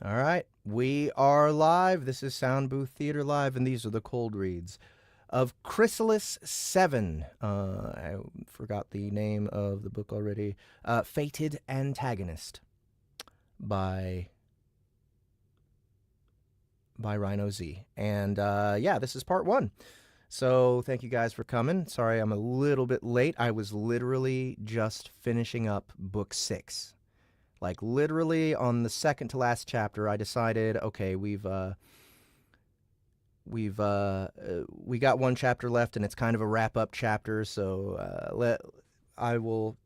All right, we are live. This is Soundbooth Theater Live, and these are the cold reads of Chrysalis 7. I forgot the name of the book already. Fated Antagonist by Rhino Z. And yeah, this is part 1. So thank you guys for coming. Sorry I'm a little bit late. I was literally just finishing up book 6. Like literally on the second to last chapter, I decided, okay, we got one chapter left, and it's kind of a wrap up chapter. So I will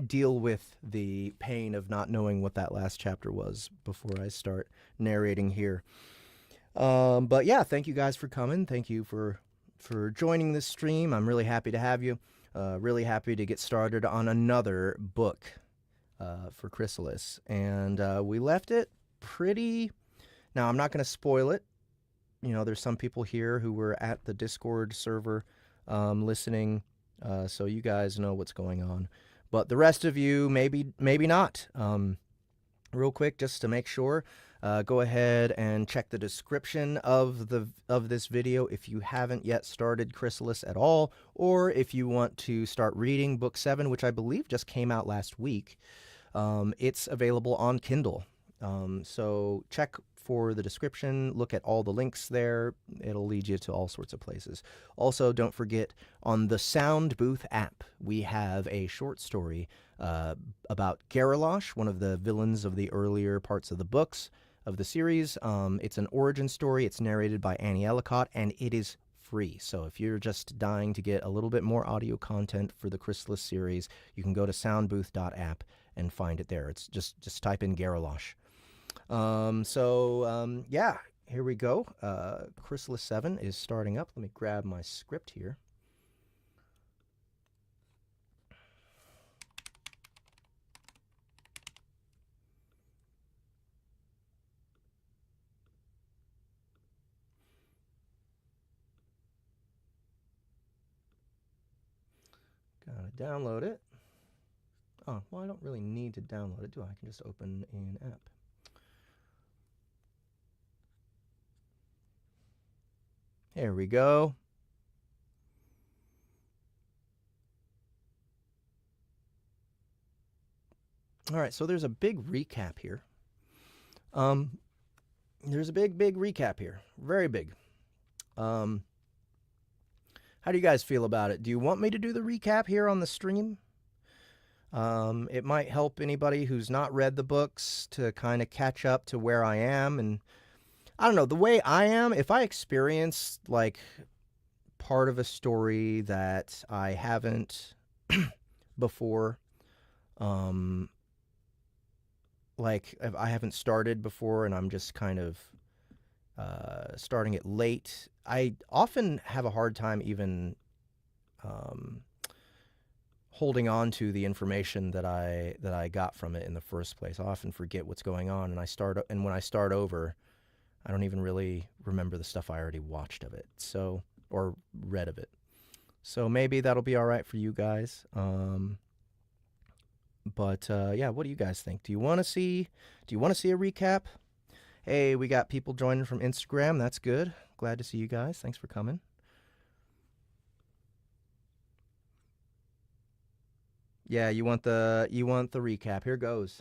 deal with the pain of not knowing what that last chapter was before I start narrating here. But yeah, thank you guys for coming. Thank you for joining this stream. I'm really happy to have you. Really happy to get started on another book. For Chrysalis, and we left it pretty. Now I'm not going to spoil it. You know, there's some people here who were at the Discord server listening, so you guys know what's going on. But the rest of you, maybe not. Real quick, just to make sure, go ahead and check the description of this video if you haven't yet started Chrysalis at all, or if you want to start reading Book 7, which I believe just came out last week. It's available on Kindle. So check for the description, look at all the links there. It'll lead you to all sorts of places. Also, don't forget, on the Soundbooth app, we have a short story about Garralosh, one of the villains of the earlier parts of the books of the series. It's an origin story. It's narrated by Annie Ellicott, and it is free. So if you're just dying to get a little bit more audio content for the Chrysalis series, you can go to soundbooth.app and find it there. It's just type in Garralosh. Yeah, here we go. Chrysalis 7 is starting up. Let me grab my script here. Gotta download it. Oh, well, I don't really need to download it, do I? I can just open an app. There we go. All right, so there's a big recap here. There's a big recap here. Very big. How do you guys feel about it? Do you want me to do the recap here on the stream? It might help anybody who's not read the books to kind of catch up to where I am. And I don't know, the way I am, if I experience like part of a story that I haven't before, like if I haven't started before and I'm just kind of starting it late, I often have a hard time even holding on to the information that I got from it in the first place. I often forget what's going on, and when I start over, I don't even really remember the stuff I already watched of it, or read of it. So maybe that'll be all right for you guys. But yeah, what do you guys think? Do you want to see a recap? Hey, we got people joining from Instagram. That's good. Glad to see you guys. Thanks for coming. Yeah, you want the recap. Here goes.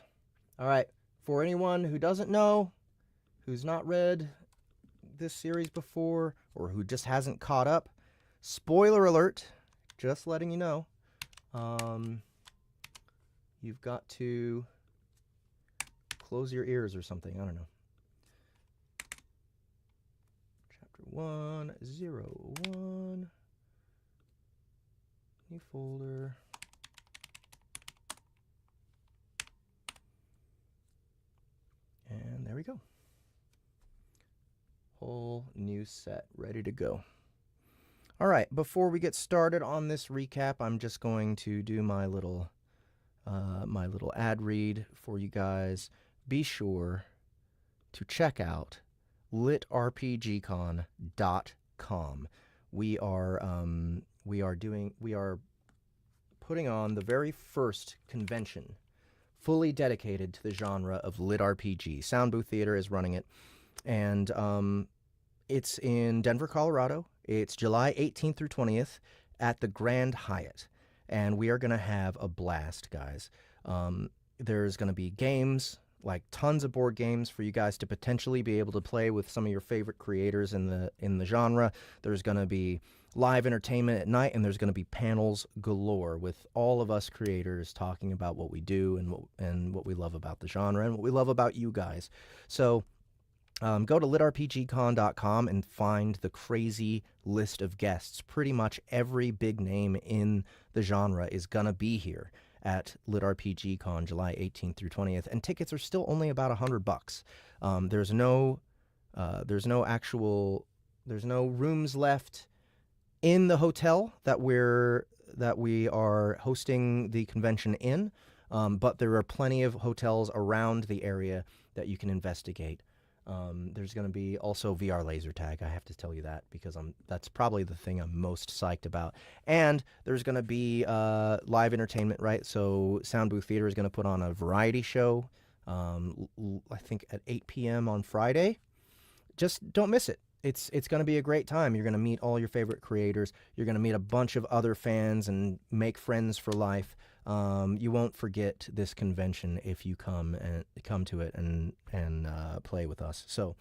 All right. For anyone who doesn't know, who's not read this series before, or who just hasn't caught up, spoiler alert, just letting you know. You've got to close your ears or something. I don't know. Chapter 101. New folder. And there we go. Whole new set ready to go. All right, before we get started on this recap, I'm just going to do my little ad read for you guys. Be sure to check out LitRPGCon.com. We are putting on the very first convention fully dedicated to the genre of lit RPG. Soundbooth Theater is running it, and it's in Denver, Colorado. It's July 18th through 20th at the Grand Hyatt, and we are going to have a blast, guys. There's going to be games, like tons of board games for you guys to potentially be able to play with some of your favorite creators in the genre. There's going to be live entertainment at night, and there's going to be panels galore with all of us creators talking about what we do and what we love about the genre and what we love about you guys. So go to litrpgcon.com and find the crazy list of guests. Pretty much every big name in the genre is going to be here at LitRPG Con, July 18th through 20th, and tickets are still only about $100. There's no rooms left in the hotel that we are hosting the convention in, but there are plenty of hotels around the area that you can investigate. There's going to be also VR laser tag. I have to tell you that because that's probably the thing I'm most psyched about. And there's going to be live entertainment, right? So Soundbooth Theater is going to put on a variety show, I think at 8 p.m. on Friday. Just don't miss it. It's going to be a great time. You're going to meet all your favorite creators. You're going to meet a bunch of other fans and make friends for life. You won't forget this convention if you come to it and play with us. So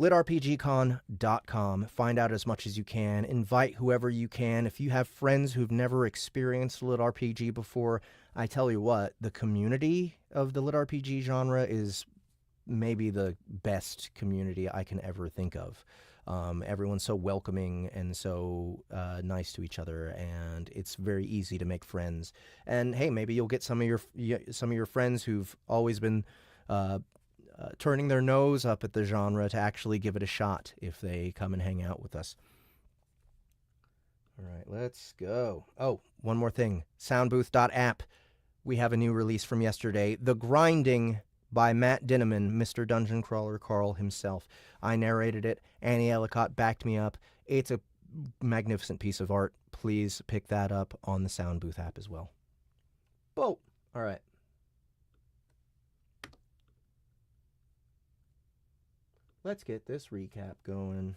litrpgcon.com. Find out as much as you can. Invite whoever you can. If you have friends who've never experienced lit RPG before, I tell you what, the community of the lit RPG genre is maybe the best community I can ever think of. Everyone's so welcoming and so nice to each other, and it's very easy to make friends. And hey, maybe you'll get some of your friends who've always been turning their nose up at the genre to actually give it a shot if they come and hang out with us. All right, let's go. Oh, one more thing. Soundbooth.app. We have a new release from yesterday. The Grinding by Matt Dinneman, Mr. Dungeon Crawler Carl himself. I narrated it. Annie Ellicott backed me up. It's a magnificent piece of art. Please pick that up on the Soundbooth app as well. Whoa! All right. Let's get this recap going.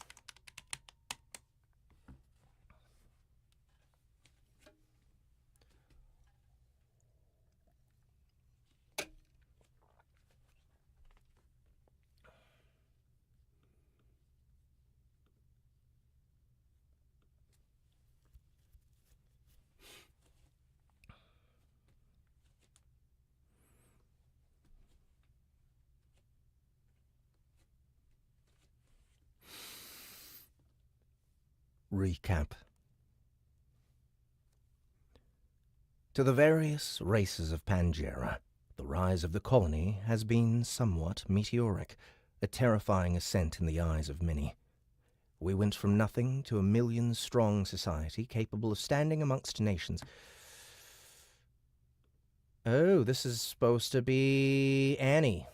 Recap. To the various races of Pangera, the rise of the colony has been somewhat meteoric, a terrifying ascent in the eyes of many. We went from nothing to a million-strong society capable of standing amongst nations. Oh, this is supposed to be Annie.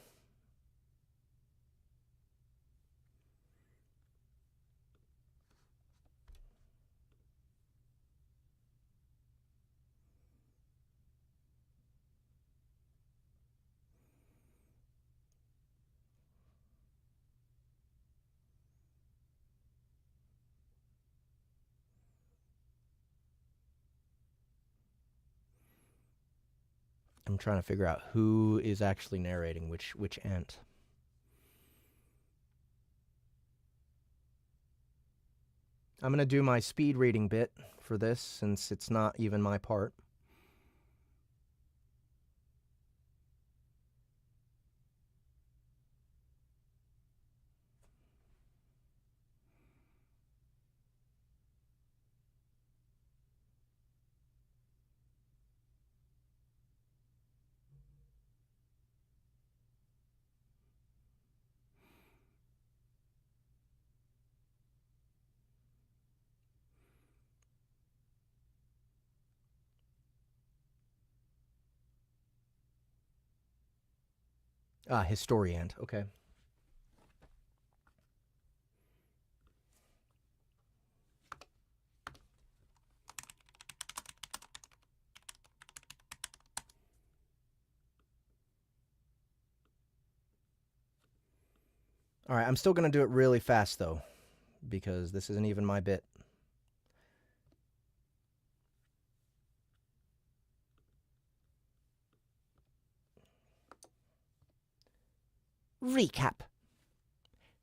I'm trying to figure out who is actually narrating which ant. I'm going to do my speed reading bit for this since it's not even my part. Historiant, okay. All right, I'm still going to do it really fast, though, because this isn't even my bit. Recap.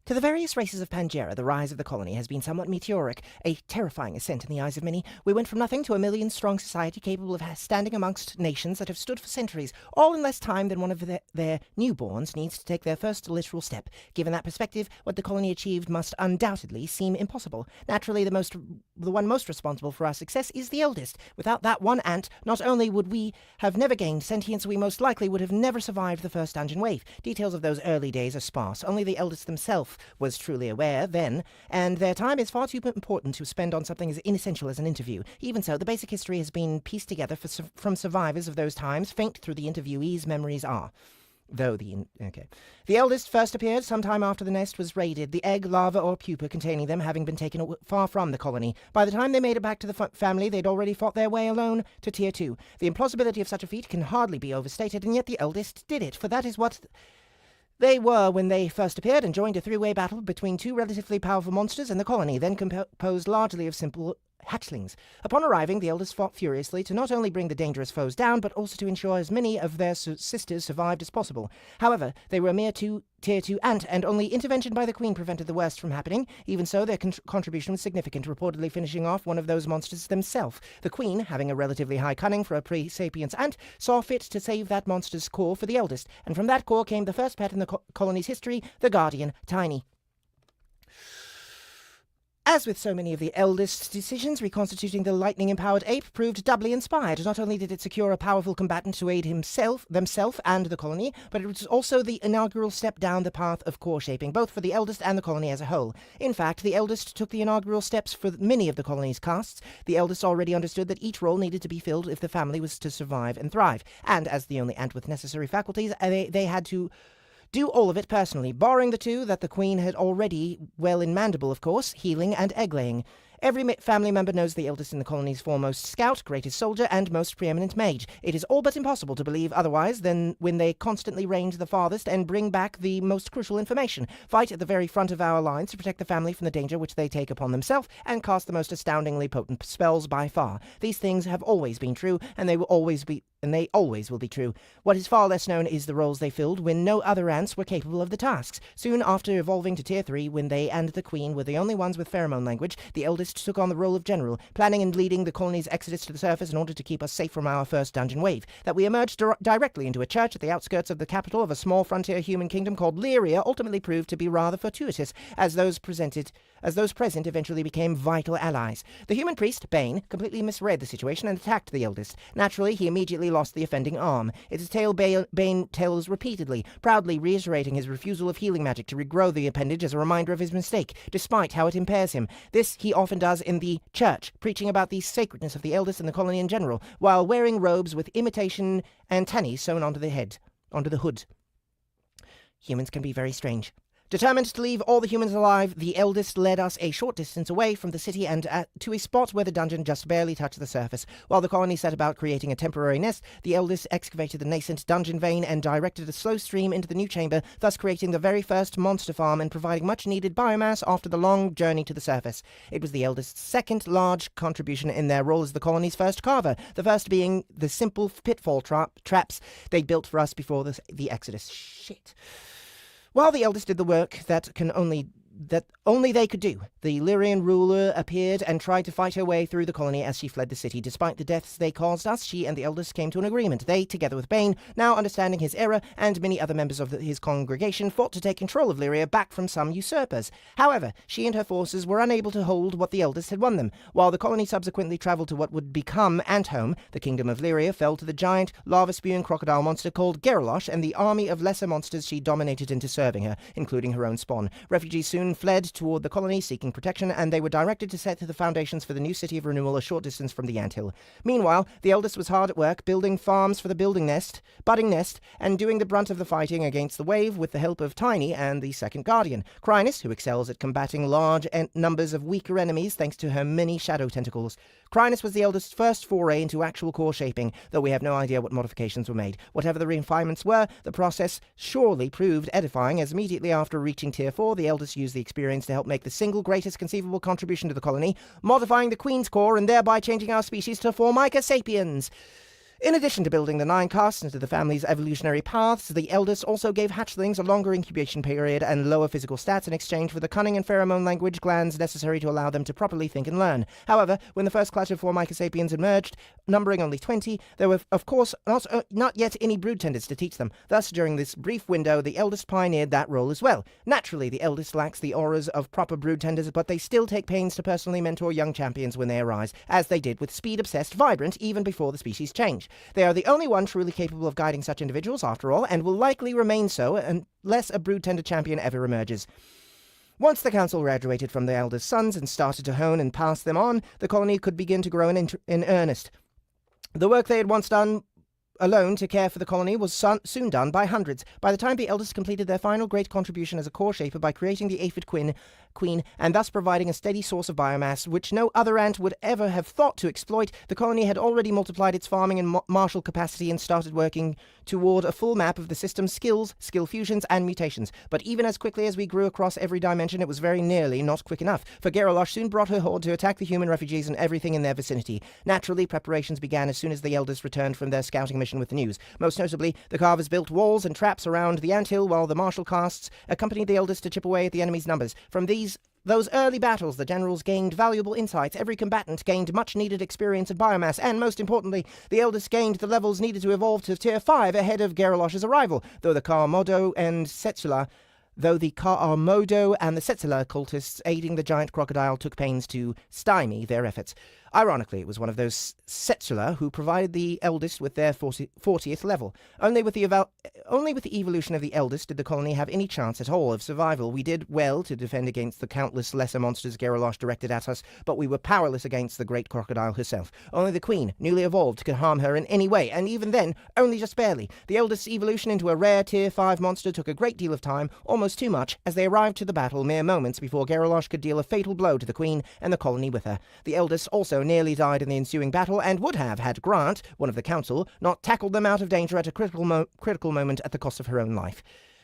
To the various races of Pangea, the rise of the colony has been somewhat meteoric, a terrifying ascent in the eyes of many. We went from nothing to a million-strong society capable of standing amongst nations that have stood for centuries, all in less time than one of their newborns needs to take their first literal step. Given that perspective, what the colony achieved must undoubtedly seem impossible. Naturally, the one most responsible for our success is the eldest. Without that one ant, not only would we have never gained sentience, we most likely would have never survived the first dungeon wave. Details of those early days are sparse. Only the eldest themselves was truly aware then, and their time is far too important to spend on something as inessential as an interview. Even so, the basic history has been pieced together from survivors of those times, faint through the interviewees' memories are. The eldest first appeared sometime after the nest was raided, the egg, larva, or pupa containing them having been taken far from the colony. By the time they made it back to the family, they'd already fought their way alone to Tier 2. The implausibility of such a feat can hardly be overstated, and yet the eldest did it, for that is what they were when they first appeared and joined a three-way battle between two relatively powerful monsters and the colony, then composed largely of simple hatchlings. Upon arriving, the eldest fought furiously to not only bring the dangerous foes down, but also to ensure as many of their sisters survived as possible. However, they were a mere Tier 2 ant, and only intervention by the Queen prevented the worst from happening. Even so, their contribution was significant, reportedly finishing off one of those monsters themselves. The Queen, having a relatively high cunning for a pre-sapience ant, saw fit to save that monster's core for the eldest, and from that core came the first pet in the colony's history, the Guardian, Tiny. As with so many of the eldest's decisions, reconstituting the lightning-empowered ape proved doubly inspired. Not only did it secure a powerful combatant to aid themselves and the colony, but it was also the inaugural step down the path of core shaping, both for the eldest and the colony as a whole. In fact, the eldest took the inaugural steps for many of the colony's casts. The eldest already understood that each role needed to be filled if the family was to survive and thrive, and as the only ant with necessary faculties, they had to do all of it personally, barring the two that the Queen had already well in Mandible, of course, healing and egg-laying. Every family member knows the eldest in the colony's foremost scout, greatest soldier, and most preeminent mage. It is all but impossible to believe otherwise than when they constantly range the farthest and bring back the most crucial information, fight at the very front of our lines to protect the family from the danger which they take upon themselves, and cast the most astoundingly potent spells by far. These things have always been true, and they always will be true. What is far less known is the roles they filled when no other ants were capable of the tasks. Soon after evolving to Tier 3, when they and the Queen were the only ones with pheromone language, the eldest took on the role of general, planning and leading the colony's exodus to the surface in order to keep us safe from our first dungeon wave. That we emerged directly into a church at the outskirts of the capital of a small frontier human kingdom called Lyria ultimately proved to be rather fortuitous, as those present eventually became vital allies. The human priest, Bane, completely misread the situation and attacked the eldest. Naturally, he immediately lost the offending arm. It is a tale Bane tells repeatedly, proudly reiterating his refusal of healing magic to regrow the appendage as a reminder of his mistake, despite how it impairs him. This he often does in the church, preaching about the sacredness of the eldest and the colony in general, while wearing robes with imitation antennae sewn onto the hood. Humans can be very strange. Determined to leave all the humans alive, the eldest led us a short distance away from the city and to a spot where the dungeon just barely touched the surface. While the colony set about creating a temporary nest, the eldest excavated the nascent dungeon vein and directed a slow stream into the new chamber, thus creating the very first monster farm and providing much-needed biomass after the long journey to the surface. It was the eldest's second large contribution in their role as the colony's first carver, the first being the simple pitfall traps they built for us before the exodus. Shit. While the eldest did the work that only they could do, the Lyrian ruler appeared and tried to fight her way through the colony as she fled the city. Despite the deaths they caused us, she and the eldest came to an agreement. They, together with Bane, now understanding his error, and many other members of his congregation, fought to take control of Lyria back from some usurpers. However, she and her forces were unable to hold what the eldest had won them. While the colony subsequently travelled to what would become Anthome, the kingdom of Lyria fell to the giant, lava-spewing crocodile monster called Garralosh and the army of lesser monsters she dominated into serving her, including her own spawn. Refugees soon soon fled toward the colony, seeking protection, and they were directed to set the foundations for the new city of Renewal a short distance from the anthill. Meanwhile, the eldest was hard at work, building farms for the budding nest, and doing the brunt of the fighting against the wave with the help of Tiny and the second guardian, Chrysalis, who excels at combating large numbers of weaker enemies thanks to her many shadow tentacles. Chrysalis was the eldest's first foray into actual core shaping, though we have no idea what modifications were made. Whatever the refinements were, the process surely proved edifying, as immediately after reaching Tier 4, the eldest used the experience to help make the single greatest conceivable contribution to the colony, modifying the Queen's core and thereby changing our species to Formica sapiens. In addition to building the 9 castes into the family's evolutionary paths, the eldest also gave hatchlings a longer incubation period and lower physical stats in exchange for the cunning and pheromone language glands necessary to allow them to properly think and learn. However, when the first class of Formica sapiens emerged, numbering only 20, there were, of course, not yet any brood tenders to teach them. Thus, during this brief window, the eldest pioneered that role as well. Naturally, the eldest lacks the auras of proper brood tenders, but they still take pains to personally mentor young champions when they arise, as they did with speed-obsessed Vibrant even before the species change. They are the only one truly capable of guiding such individuals, after all, and will likely remain so unless a brood tender champion ever emerges. Once the council graduated from the eldest sons and started to hone and pass them on, the colony could begin to grow in earnest. The work they had once done alone to care for the colony was soon done by hundreds. By the time the eldest completed their final great contribution as a core shaper by creating the aphid queen, and thus providing a steady source of biomass which no other ant would ever have thought to exploit, the colony had already multiplied its farming and martial capacity and started working toward a full map of the system's skills, skill fusions, and mutations. But even as quickly as we grew across every dimension, it was very nearly not quick enough, for Garralosh soon brought her horde to attack the human refugees and everything in their vicinity. Naturally, preparations began as soon as the eldest returned from their scouting mission with the news. Most notably, the carvers built walls and traps around the anthill, while the martial castes accompanied the eldest to chip away at the enemy's numbers. From those early battles, the generals gained valuable insights, every combatant gained much-needed experience and biomass, and most importantly, the eldest gained the levels needed to evolve to Tier 5 ahead of Garralosh's arrival, though the Karamodo and Setsula cultists aiding the giant crocodile took pains to stymie their efforts. Ironically, it was one of those Setsula who provided the eldest with their 40th level. Only with the evolution of the eldest did the colony have any chance at all of survival. We did well to defend against the countless lesser monsters Garralosh directed at us, but we were powerless against the great crocodile herself. Only the queen, newly evolved, could harm her in any way, and even then, only just barely. The eldest's evolution into a rare Tier 5 monster took a great deal of time, almost too much, as they arrived to the battle mere moments before Garralosh could deal a fatal blow to the queen and the colony with her. The eldest also nearly died in the ensuing battle, and would have had Grant, one of the council, not tackled them out of danger at a critical moment at the cost of her own life.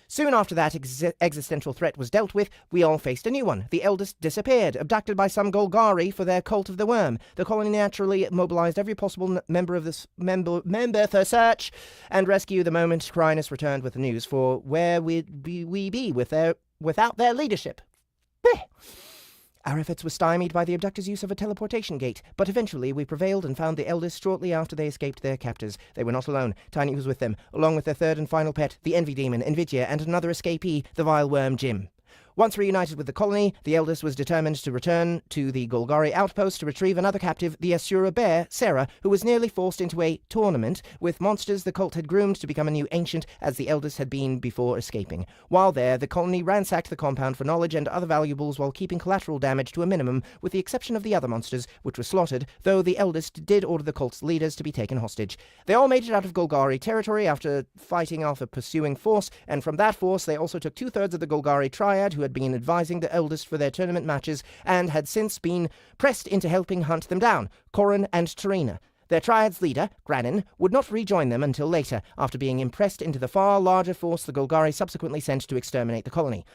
Soon after that existential threat was dealt with, we all faced a new one. The eldest disappeared, abducted by some Golgari for their cult of the worm. The colony naturally mobilized every possible member for search and rescue the moment Chrysalis returned with the news, for where would we be without their leadership? Our efforts were stymied by the abductors' use of a teleportation gate, but eventually we prevailed and found the eldest shortly after they escaped their captors. They were not alone. Tiny was with them, along with their third and final pet, the Envy Demon, Nvidia, and another escapee, the vile worm Jim. Once reunited with the colony, the eldest was determined to return to the Golgari outpost to retrieve another captive, the Asura bear, Sarah, who was nearly forced into a tournament with monsters the cult had groomed to become a new ancient, as the eldest had been before escaping. While there, the colony ransacked the compound for knowledge and other valuables while keeping collateral damage to a minimum, with the exception of the other monsters, which were slaughtered, though the eldest did order the cult's leaders to be taken hostage. They all made it out of Golgari territory after fighting off a pursuing force, and from that force they also took 2/3 of the Golgari triad, who had been advising the eldest for their tournament matches and had since been pressed into helping hunt them down, Corin and Terina. Their triad's leader, Granin, would not rejoin them until later, after being impressed into the far larger force the Golgari subsequently sent to exterminate the colony.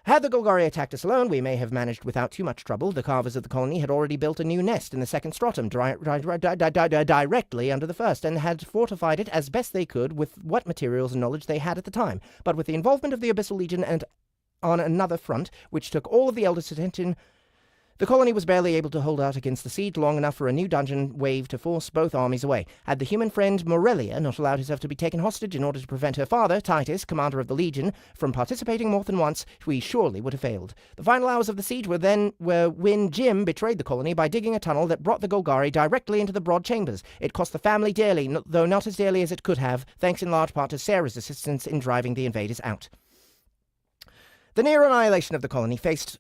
Had the Golgari attacked us alone, we may have managed without too much trouble. The carvers of the colony had already built a new nest in the second stratum, directly under the first, and had fortified it as best they could with what materials and knowledge they had at the time. But with the involvement of the Abyssal Legion and on another front, which took all of the eldest attention, the colony was barely able to hold out against the siege long enough for a new dungeon wave to force both armies away. Had the human friend Morelia not allowed herself to be taken hostage in order to prevent her father, Titus, commander of the Legion, from participating more than once, we surely would have failed. The final hours of the siege were when Jim betrayed the colony by digging a tunnel that brought the Golgari directly into the broad chambers. It cost the family dearly, though not as dearly as it could have, thanks in large part to Sarah's assistance in driving the invaders out. The near annihilation the colony faced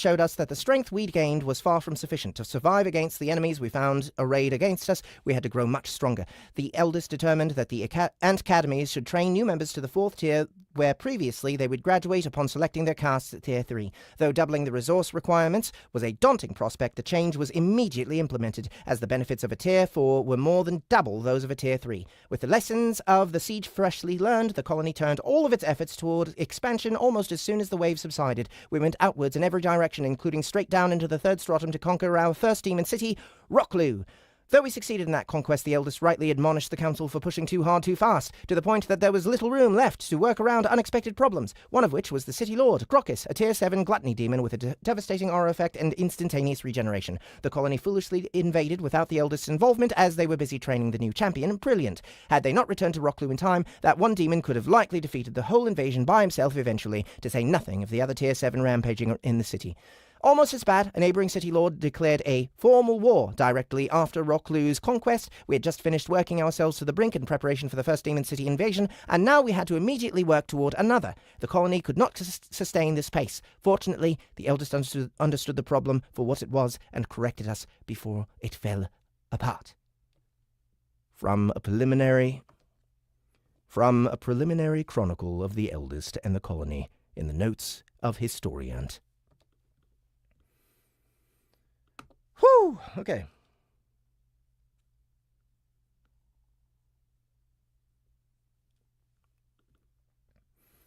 showed us that the strength we'd gained was far from sufficient. To survive against the enemies we found arrayed against us, we had to grow much stronger. The elders determined that the Ant Academies should train new members to the 4th tier, where previously they would graduate upon selecting their castes at Tier 3. Though doubling the resource requirements was a daunting prospect, the change was immediately implemented, as the benefits of a Tier 4 were more than double those of a Tier 3. With the lessons of the siege freshly learned, the colony turned all of its efforts toward expansion almost as soon as the wave subsided. We went outwards in every direction, including straight down into the 3rd stratum to conquer our first demon city, Rocklu. Though we succeeded in that conquest, the eldest rightly admonished the council for pushing too hard too fast, to the point that there was little room left to work around unexpected problems, one of which was the city lord, Crocus, a Tier 7 gluttony demon with a devastating aura effect and instantaneous regeneration. The colony foolishly invaded without the eldest's involvement, as they were busy training the new champion. Brilliant. Had they not returned to Rocklu in time, that one demon could have likely defeated the whole invasion by himself eventually, to say nothing of the other Tier 7 rampaging in the city. Almost as bad, a neighbouring city lord declared a formal war directly after Rocklu's conquest. We had just finished working ourselves to the brink in preparation for the first demon city invasion, and now we had to immediately work toward another. The colony could not sustain this pace. Fortunately, the eldest understood the problem for what it was and corrected us before it fell apart. From a preliminary chronicle of the eldest and the colony in the notes of Historiant. Whew, okay.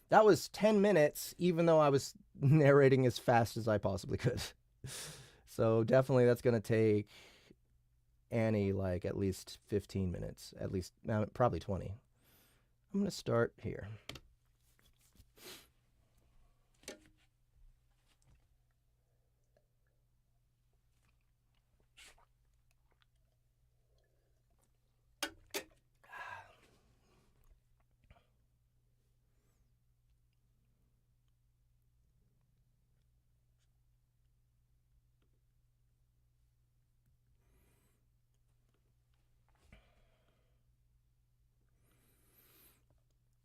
That was 10 minutes, even though I was narrating as fast as I possibly could. So definitely that's going to take Annie like at least 15 minutes, at least probably 20. I'm going to start here.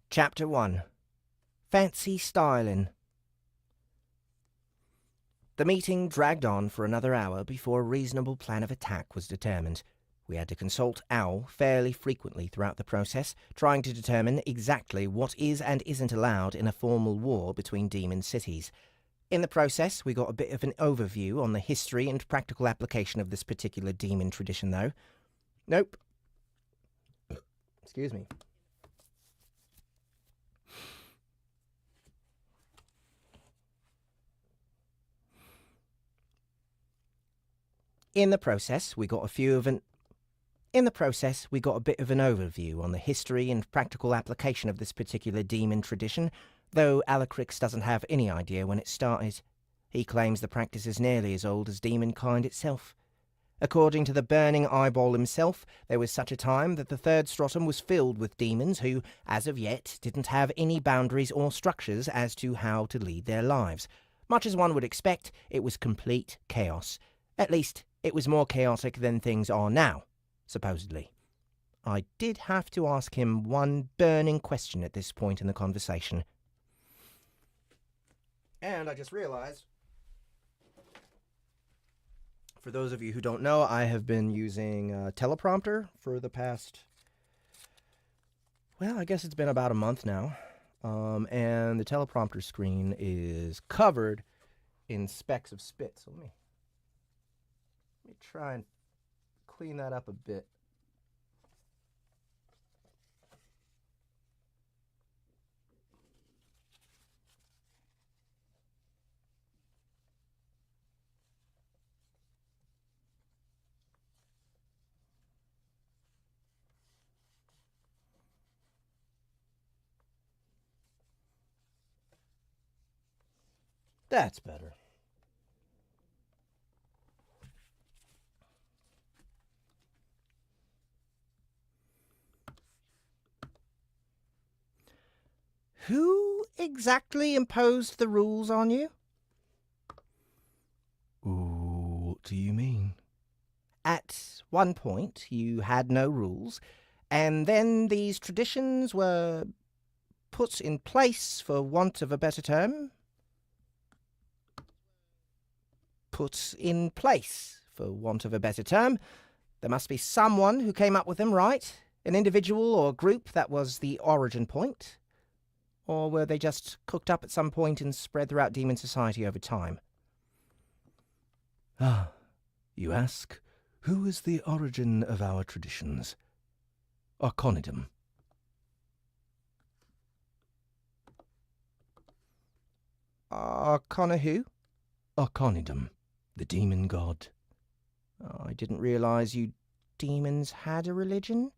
Chapter 1. Fancy Styling. The meeting dragged on for another hour before a reasonable plan of attack was determined. We had to consult Owl fairly frequently throughout the process, trying to determine exactly what is and isn't allowed in a formal war between demon cities. In the process, we got a bit of an overview on the history and practical application of this particular demon tradition, though. Nope. Excuse me. In the process, we got a bit of an overview on the history and practical application of this particular demon tradition, though Alacrix doesn't have any idea when it started. He claims the practice is nearly as old as demonkind itself. According to the Burning Eyeball himself, there was such a time that the 3rd stratum was filled with demons who, as of yet, didn't have any boundaries or structures as to how to lead their lives. Much as one would expect, it was complete chaos. At least, it was more chaotic than things are now, supposedly. I did have to ask him one burning question at this point in the conversation. And I just realized, for those of you who don't know, I have been using a teleprompter for the past, well, I guess it's been about a month now. And the teleprompter screen is covered in specks of spit. So let me try and clean that up a bit. That's better. Who exactly imposed the rules on you? Ooh, what do you mean? At one point, you had no rules, and then these traditions were put in place, for want of a better term. Put in place, for want of a better term. There must be someone who came up with them, right? An individual or group that was the origin point? Or were they just cooked up at some point and spread throughout Demon Society over time? Ah, you ask, who is the origin of our traditions? Arconidum. Arcana who? Arconidum, the demon god. I didn't realize you demons had a religion.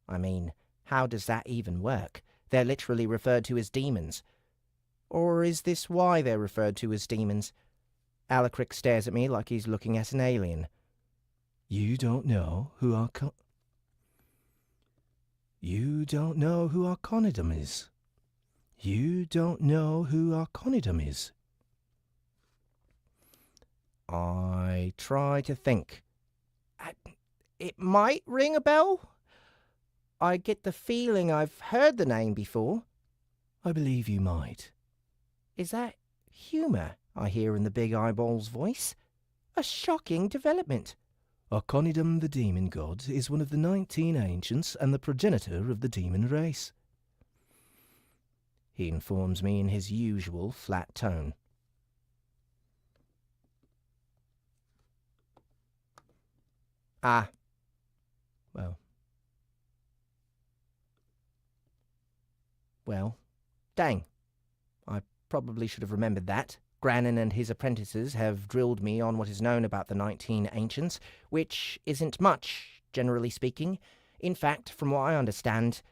I mean, how does that even work? They're literally referred to as demons. Or is this why they're referred to as demons? Alacric stares at me like he's looking at an alien. You don't know who You don't know who Arconidum is. You don't know who Arconidum is. I try to think. It might ring a bell. I get the feeling I've heard the name before. I believe you might. Is that humour I hear in the big eyeball's voice? A shocking development. Arconidum the demon god is one of the 19 ancients and the progenitor of the demon race. He informs me in his usual flat tone. Ah. Well, dang. I probably should have remembered that. Granin and his apprentices have drilled me on what is known about the 19 ancients, which isn't much, generally speaking. In fact, from what I understand,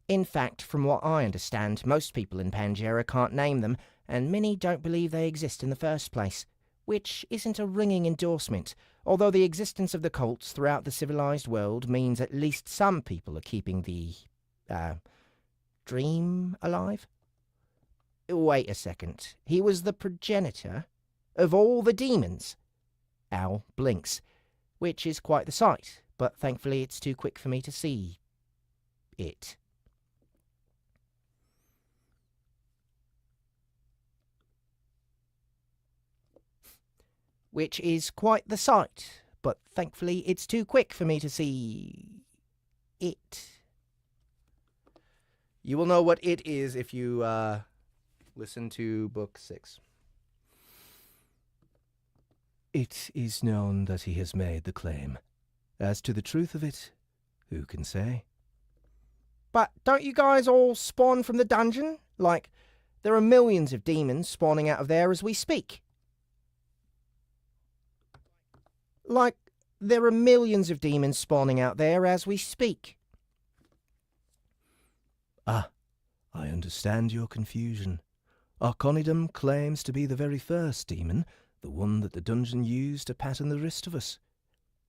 most people in Pangea can't name them, and many don't believe they exist in the first place, which isn't a ringing endorsement, although the existence of the cults throughout the civilized world means at least some people are keeping the, dream alive. Wait a second. He was the progenitor of all the demons? Al blinks, which is quite the sight, but thankfully it's too quick for me to see it. Which is quite the sight, but thankfully it's too quick for me to see it. You will know what it is if you listen to Book 6. It is known that he has made the claim. As to the truth of it, who can say? But don't you guys all spawn from the dungeon? Like, there are millions of demons spawning out of there as we speak. Like, there are millions of demons spawning out there as we speak. Ah, I understand your confusion. Arconidum claims to be the very first demon, the one that the dungeon used to pattern the rest of us.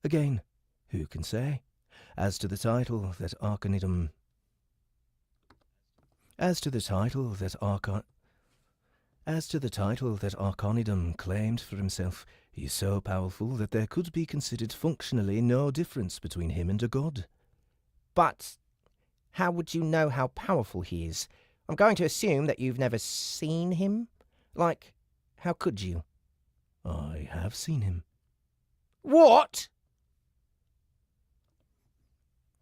Again, who can say? As to the title that Arconidum claimed for himself, he is so powerful that there could be considered functionally no difference between him and a god. But how would you know how powerful he is? I'm going to assume that you've never seen him. Like, how could you? I have seen him. What?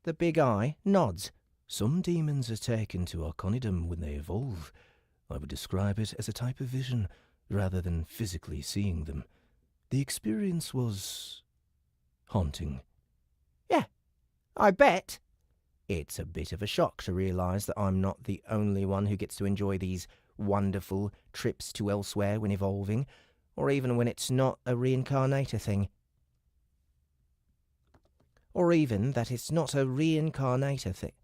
The big eye nods. Some demons are taken to Arconidum when they evolve. I would describe it as a type of vision, rather than physically seeing them. The experience was haunting. Yeah, I bet. It's a bit of a shock to realise that I'm not the only one who gets to enjoy these wonderful trips to elsewhere when evolving, or even when it's not a reincarnator thing. Or even that it's not a reincarnator thing.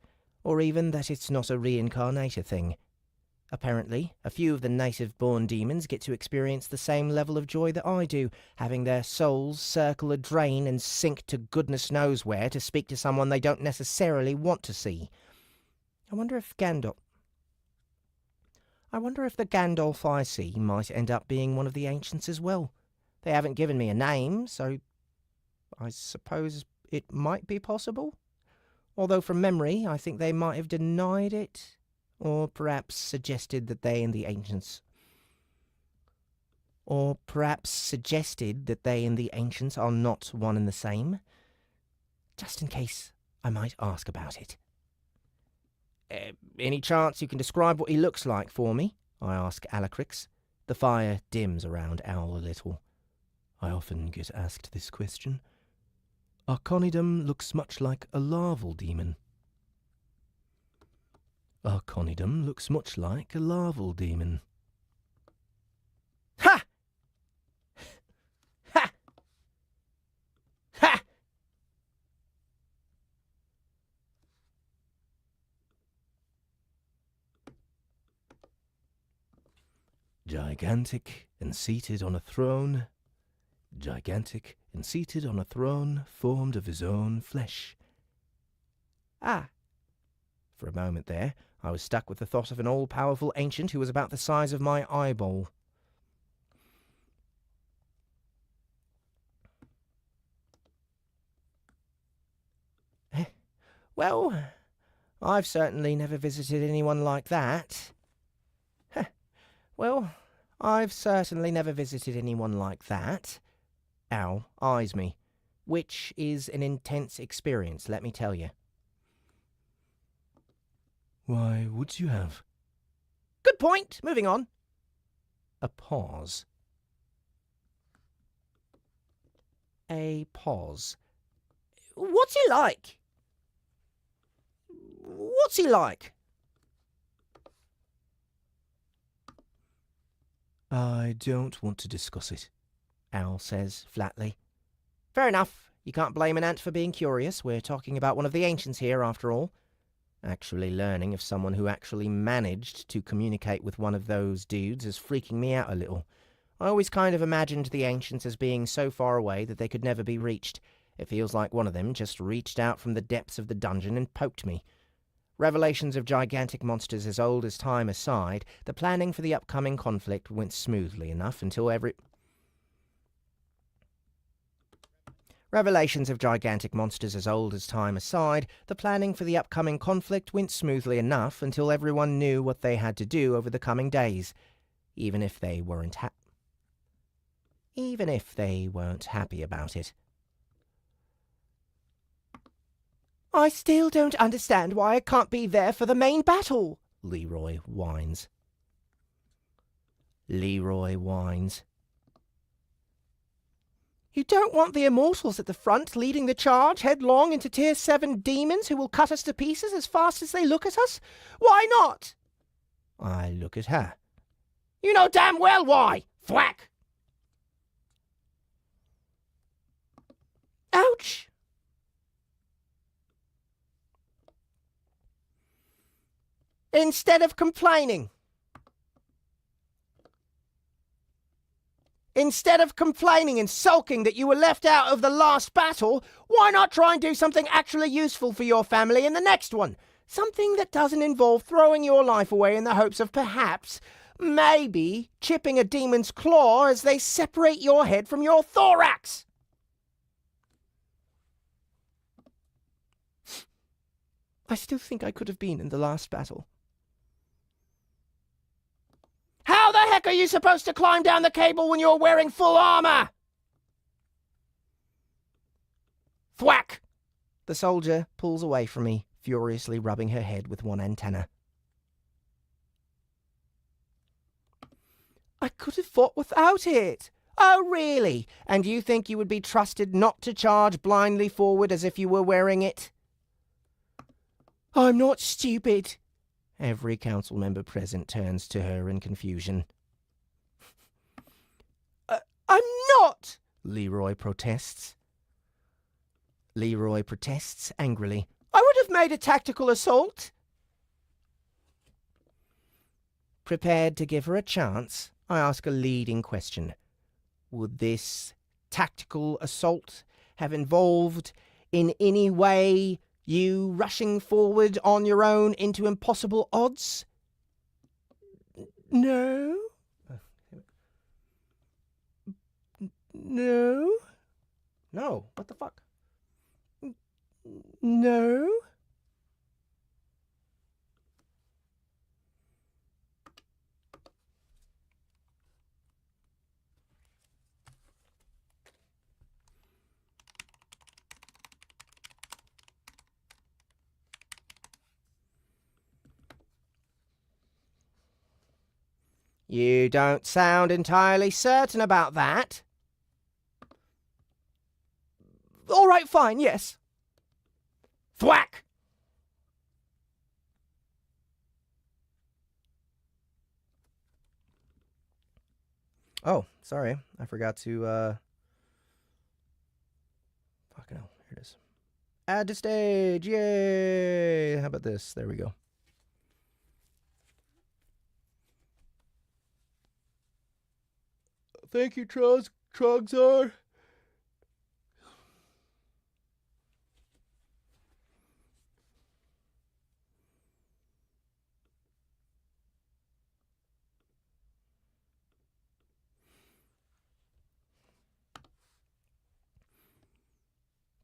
Apparently, a few of the native-born demons get to experience the same level of joy that I do, having their souls circle a drain and sink to goodness knows where to speak to someone they don't necessarily want to see. I wonder if the Gandalf I see might end up being one of the ancients as well. They haven't given me a name, so I suppose it might be possible. although from memory I think they might have denied it, or perhaps suggested that they and the ancients are not one and the same, just in case I might ask about it. Any chance you can describe what he looks like for me? I ask Alacrix. The fire dims around Owl a little. I often get asked this question. Arconidum looks much like a larval demon. Arconidum looks much like a larval demon. Ha! Ha! Ha! Gigantic and seated on a throne. Gigantic and seated on a throne formed of his own flesh. Ah. For a moment there, I was stuck with the thought of an all-powerful ancient who was about the size of my eyeball. Well, I've certainly never visited anyone like that. Well, I've certainly never visited anyone like that. Owl eyes me, which is an intense experience, let me tell you. Why would you have? Good point. Moving on. A pause. A pause. What's he like? What's he like? I don't want to discuss it, Owl says flatly. Fair enough. You can't blame an ant for being curious. We're talking about one of the ancients here, after all. Actually learning of someone who actually managed to communicate with one of those dudes is freaking me out a little. I always kind of imagined the ancients as being so far away that they could never be reached. It feels like one of them just reached out from the depths of the dungeon and poked me. Revelations of gigantic monsters as old as time aside, the planning for the upcoming conflict went smoothly enough until Revelations of gigantic monsters as old as time aside, the planning for the upcoming conflict went smoothly enough until everyone knew what they had to do over the coming days, even if they weren't happy about it. I still don't understand why I can't be there for the main battle, Leroy whines. You don't want the immortals at the front leading the charge headlong into Tier 7 demons who will cut us to pieces as fast as they look at us? Why not? I look at her. You know damn well why! Thwack! Ouch! Instead of complaining and sulking that you were left out of the last battle, why not try and do something actually useful for your family in the next one? Something that doesn't involve throwing your life away in the hopes of perhaps, maybe, chipping a demon's claw as they separate your head from your thorax. I still think I could have been in the last battle. How the heck are you supposed to climb down the cable when you're wearing full armor? Thwack! The soldier pulls away from me, furiously rubbing her head with one antenna. I could have fought without it. Oh, really? And you think you would be trusted not to charge blindly forward as if you were wearing it? I'm not stupid. Every council member present turns to her in confusion. I'm not! Leroy protests. Angrily. I would have made a tactical assault. Prepared to give her a chance, I ask a leading question. Would this tactical assault have involved in any way you rushing forward on your own into impossible odds? No? No? No, what the fuck? No? You don't sound entirely certain about that. All right, fine, yes. Thwack! Oh, sorry. I forgot to, fucking hell. Here it is. Add to stage. Yay! How about this? There we go. Thank you, Trogzar.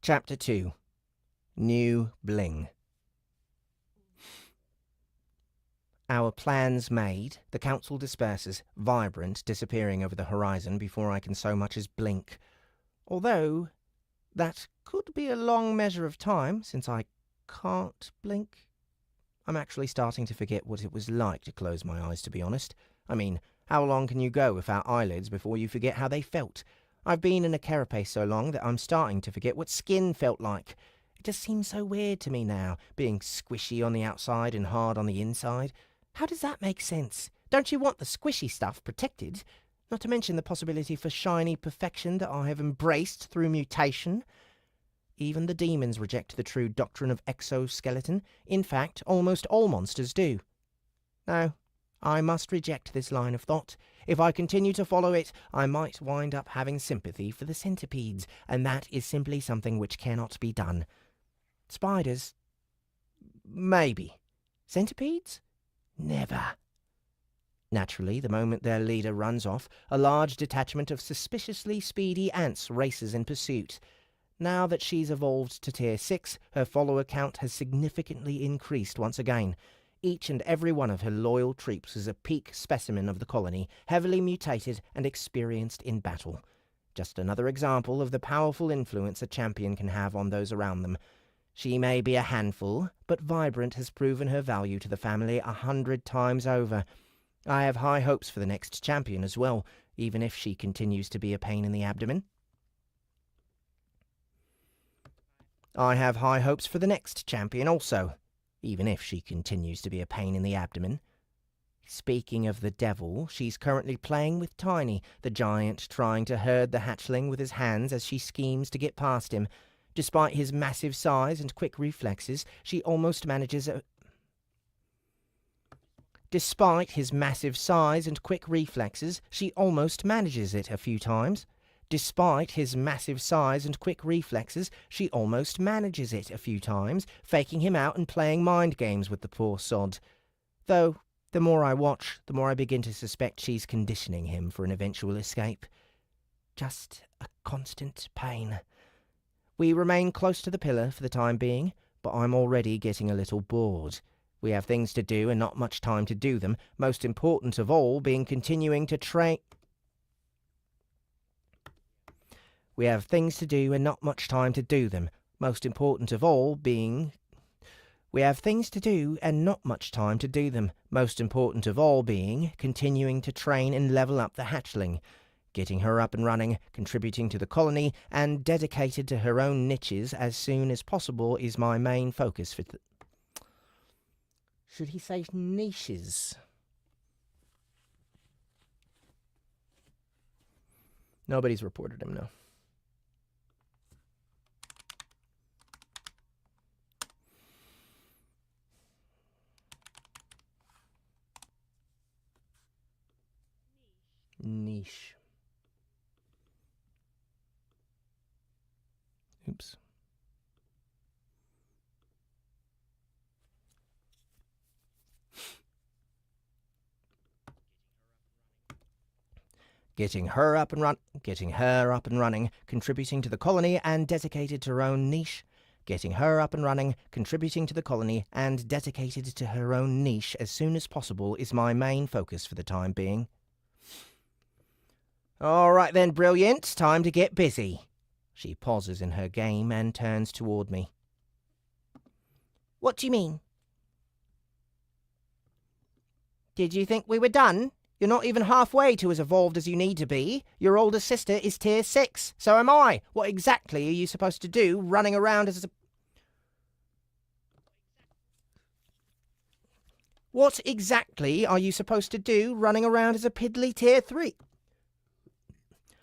Chapter 2. New Bling. Our plans made, the council disperses, vibrant, disappearing over the horizon before I can so much as blink. Although, that could be a long measure of time, since I can't blink. I'm actually starting to forget what it was like to close my eyes, to be honest. I mean, how long can you go without eyelids before you forget how they felt? I've been in a carapace so long that I'm starting to forget what skin felt like. It just seems so weird to me now, being squishy on the outside and hard on the inside. How does that make sense? Don't you want the squishy stuff protected? Not to mention the possibility for shiny perfection that I have embraced through mutation. Even the demons reject the true doctrine of exoskeleton. In fact, almost all monsters do. No, I must reject this line of thought. If I continue to follow it, I might wind up having sympathy for the centipedes, and that is simply something which cannot be done. Spiders? Maybe. Centipedes? Never. Naturally, the moment their leader runs off, a large detachment of suspiciously speedy ants races in pursuit. Now that she's evolved to Tier 6, her follower count has significantly increased once again. Each and every one of her loyal troops is a peak specimen of the colony, heavily mutated and experienced in battle. Just another example of the powerful influence a champion can have on those around them. She may be a handful, but Vibrant has proven her value to the family 100 times over. I have high hopes for the next champion as well, even if she continues to be a pain in the abdomen. I have high hopes for the next champion also, even if she continues to be a pain in the abdomen. Speaking of the devil, she's currently playing with Tiny, the giant trying to herd the hatchling with his hands as she schemes to get past him. Despite his massive size and quick reflexes, she almost manages a Despite his massive size and quick reflexes, she almost manages it a few times. Despite his massive size and quick reflexes, she almost manages it a few times, faking him out and playing mind games with the poor sod. Though, the more I watch, the more I begin to suspect she's conditioning him for an eventual escape. Just a constant pain. We remain close to the pillar for the time being, but I'm already getting a little bored. We have things to do and not much time to do them, most important of all being continuing to train... We have things to do and not much time to do them, most important of all being... We have things to do and not much time to do them, most important of all being continuing to train and level up the hatchling, getting her up and running, contributing to the colony, and dedicated to her own niches as soon as possible is my main focus for... Should he say niches? Nobody's reported him, no. Niche. Oops. Getting her up and running, contributing to the colony and dedicated to her own niche. Getting her up and running, contributing to the colony and dedicated to her own niche as soon as possible is my main focus for the time being. All right then, brilliant. Time to get busy. She pauses in her game and turns toward me. What do you mean? Did you think we were done? You're not even halfway to as evolved as you need to be. Your older sister is tier 6. So am I. What exactly are you supposed to do running around as a... What exactly are you supposed to do running around as a piddly tier 3?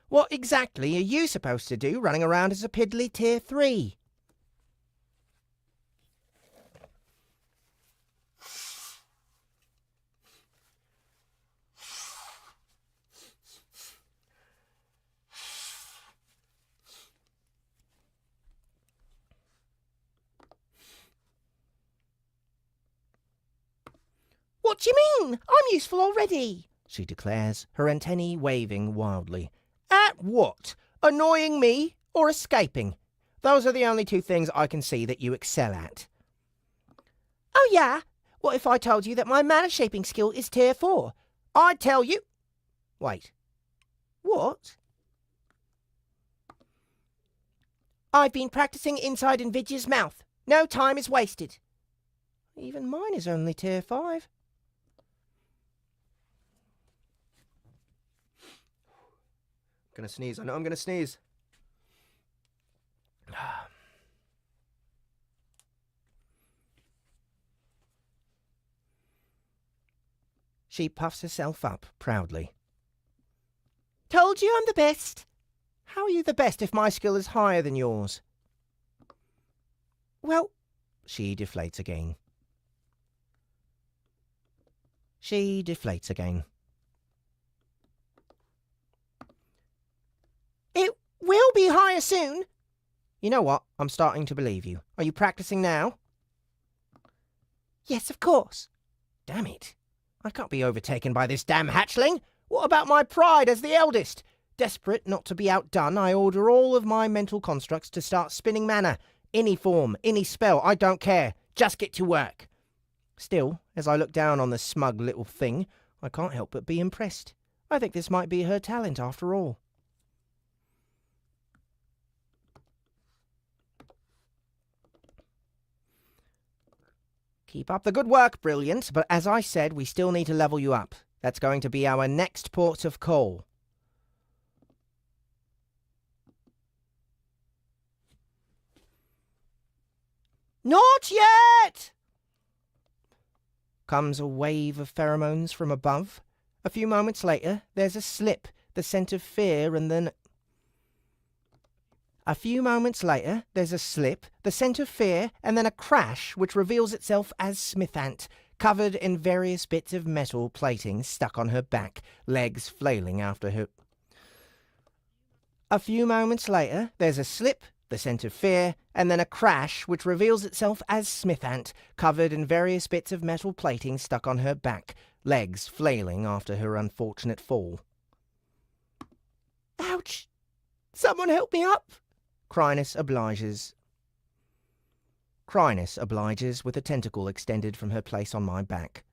What exactly are you supposed to do running around as a piddly tier 3? What do you mean? I'm useful already, she declares, her antennae waving wildly. At what? Annoying me or escaping? Those are the only two things I can see that you excel at. Oh yeah? What if I told you that my mana shaping skill is tier 4? I'd tell you... Wait. What? I've been practicing inside ANTventure's mouth. No time is wasted. Even mine is only tier 5. I'm gonna sneeze. I know I'm gonna sneeze. She puffs herself up proudly. Told you I'm the best. How are you the best if my skill is higher than yours? Well, she deflates again. She deflates again. It will be higher soon. You know what? I'm starting to believe you. Are you practicing now? Yes, of course. Damn it. I can't be overtaken by this damn hatchling. What about my pride as the eldest? Desperate not to be outdone, I order all of my mental constructs to start spinning mana. Any form, any spell, I don't care. Just get to work. Still, as I look down on the smug little thing, I can't help but be impressed. I think this might be her talent after all. Keep up the good work, Brilliant, but as I said, we still need to level you up. That's going to be our next port of call. Not yet! Comes a wave of pheromones from above. A few moments later, there's a slip, the scent of fear, and then... A few moments later, there's a slip, the scent of fear, and then a crash which reveals itself as Smithant, covered in various bits of metal plating stuck on her back, legs flailing after her... A few moments later, there's a slip, the scent of fear, and then a crash which reveals itself as Smithant, covered in various bits of metal plating stuck on her back, legs flailing after her unfortunate fall. Ouch! Someone help me up! Chrysalis obliges. Chrysalis obliges with a tentacle extended from her place on my back.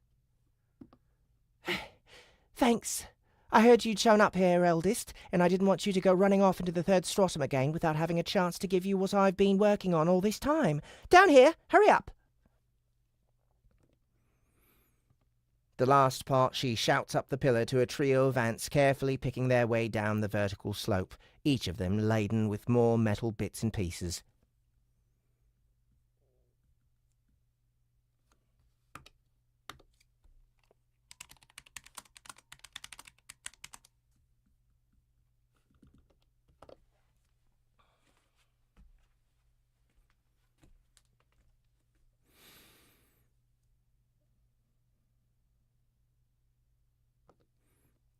Thanks. I heard you'd shown up here, eldest, and I didn't want you to go running off into the third stratum again without having a chance to give you what I've been working on all this time. Down here! Hurry up! The last part she shouts up the pillar to a trio of ants carefully picking their way down the vertical slope, each of them laden with more metal bits and pieces.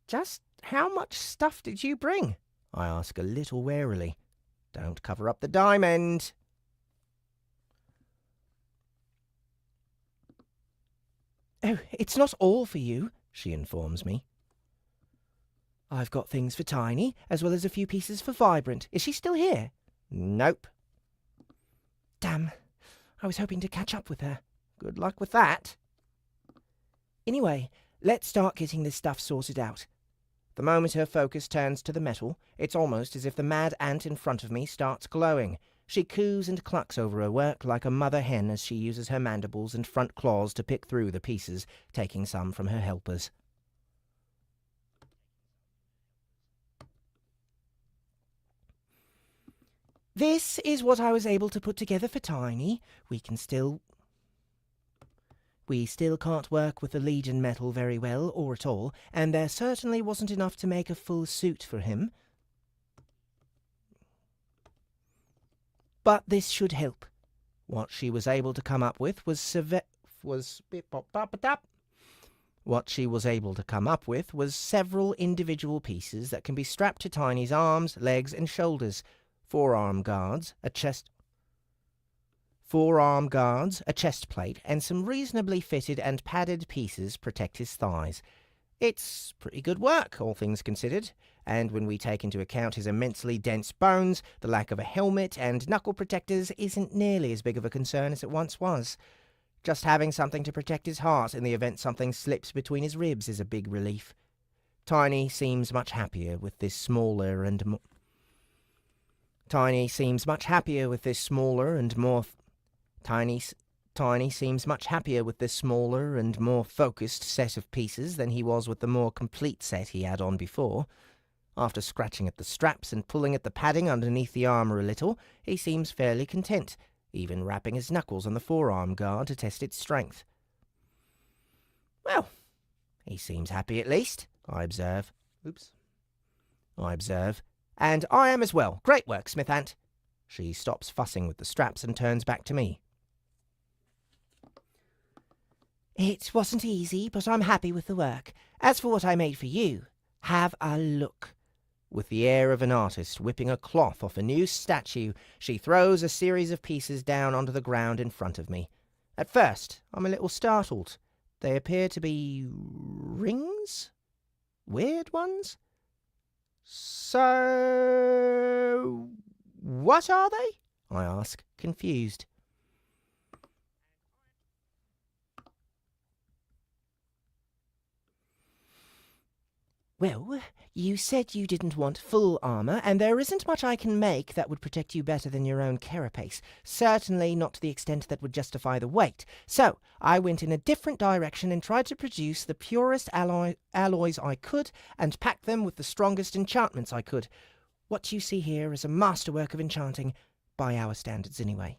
Just how much stuff did you bring? I ask a little warily. Don't cover up the diamond. Oh, it's not all for you, she informs me. I've got things for Tiny, as well as a few pieces for Vibrant. Is she still here? Nope. Damn. I was hoping to catch up with her. Good luck with that. Anyway, let's start getting this stuff sorted out. The moment her focus turns to the metal, it's almost as if the mad ant in front of me starts glowing. She coos and clucks over her work like a mother hen as she uses her mandibles and front claws to pick through the pieces, taking some from her helpers. This is what I was able to put together for Tiny. We still can't work with the Legion metal very well, or at all, and there certainly wasn't enough to make a full suit for him. But this should help. What she was able to come up with was several individual pieces that can be strapped to Tiny's arms, legs, and shoulders. Forearm guards, a chest plate, and some reasonably fitted and padded pieces protect his thighs. It's pretty good work, all things considered, and when we take into account his immensely dense bones, the lack of a helmet and knuckle protectors isn't nearly as big of a concern as it once was. Just having something to protect his heart in the event something slips between his ribs is a big relief. Tiny seems much happier with this smaller and more Tiny seems much happier with this smaller and more focused set of pieces than he was with the more complete set he had on before. After scratching at the straps and pulling at the padding underneath the armour a little, he seems fairly content, even rapping his knuckles on the forearm guard to test its strength. Well, he seems happy at least, I observe. And I am as well. Great work, Smith Ant. She stops fussing with the straps and turns back to me. It wasn't easy, but I'm happy with the work. As for what I made for you, have a look. With the air of an artist whipping a cloth off a new statue, she throws a series of pieces down onto the ground in front of me. At first, I'm a little startled. They appear to be rings? Weird ones? So, what are they? I ask, confused. Well, you said you didn't want full armour, and there isn't much I can make that would protect you better than your own carapace. Certainly not to the extent that would justify the weight. So, I went in a different direction and tried to produce the purest alloys I could and pack them with the strongest enchantments I could. What you see here is a masterwork of enchanting, by our standards anyway.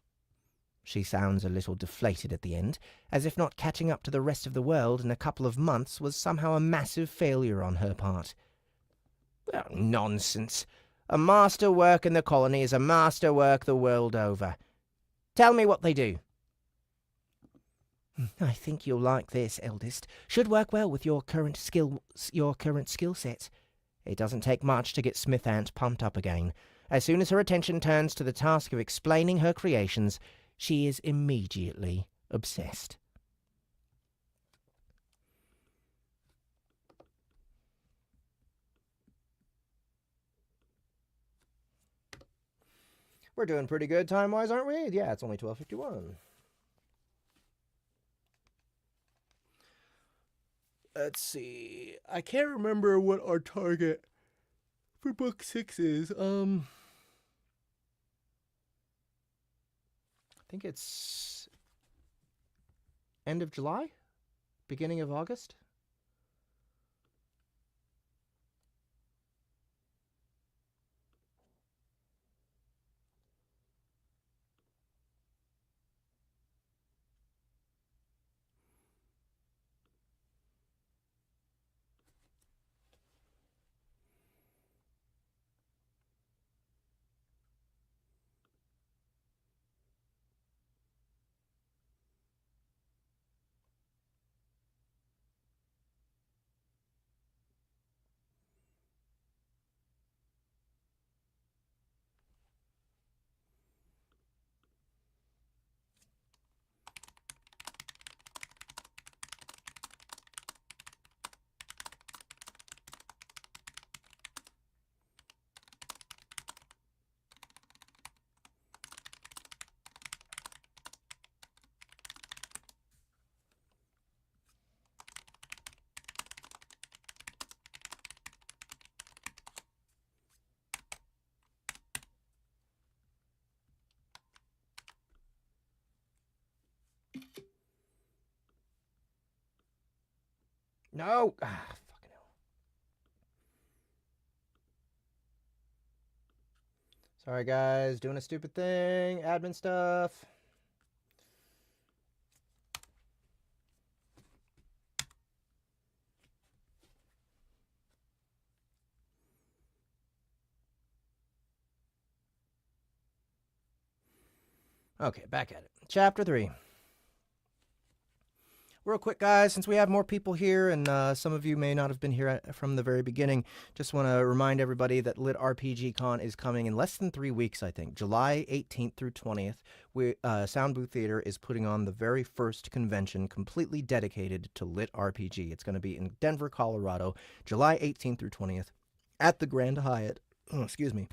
She sounds a little deflated at the end, as if not catching up to the rest of the world in a couple of months was somehow a massive failure on her part. Well, nonsense. A masterwork in the colony is a masterwork the world over. Tell me what they do. I think you'll like this, eldest. Should work well with your current skill set. It doesn't take much to get Smith Ant pumped up again. As soon as her attention turns to the task of explaining her creations, she is immediately obsessed. We're doing pretty good time-wise, aren't we? Yeah, it's only 12:51. Let's see. I can't remember what our target for book 6 is. I think it's end of July, beginning of August. No! Fucking hell. Sorry, guys. Doing a stupid thing. Admin stuff. Okay, back at it. Chapter 3. Real quick, guys, since we have more people here and some of you may not have been here from the very beginning, just want to remind everybody that LitRPG Con is coming in less than 3 weeks, I think. July 18th through 20th. Soundbooth Theater is putting on the very first convention completely dedicated to LitRPG. It's going to be in Denver, Colorado, July 18th through 20th at the Grand Hyatt. Excuse me.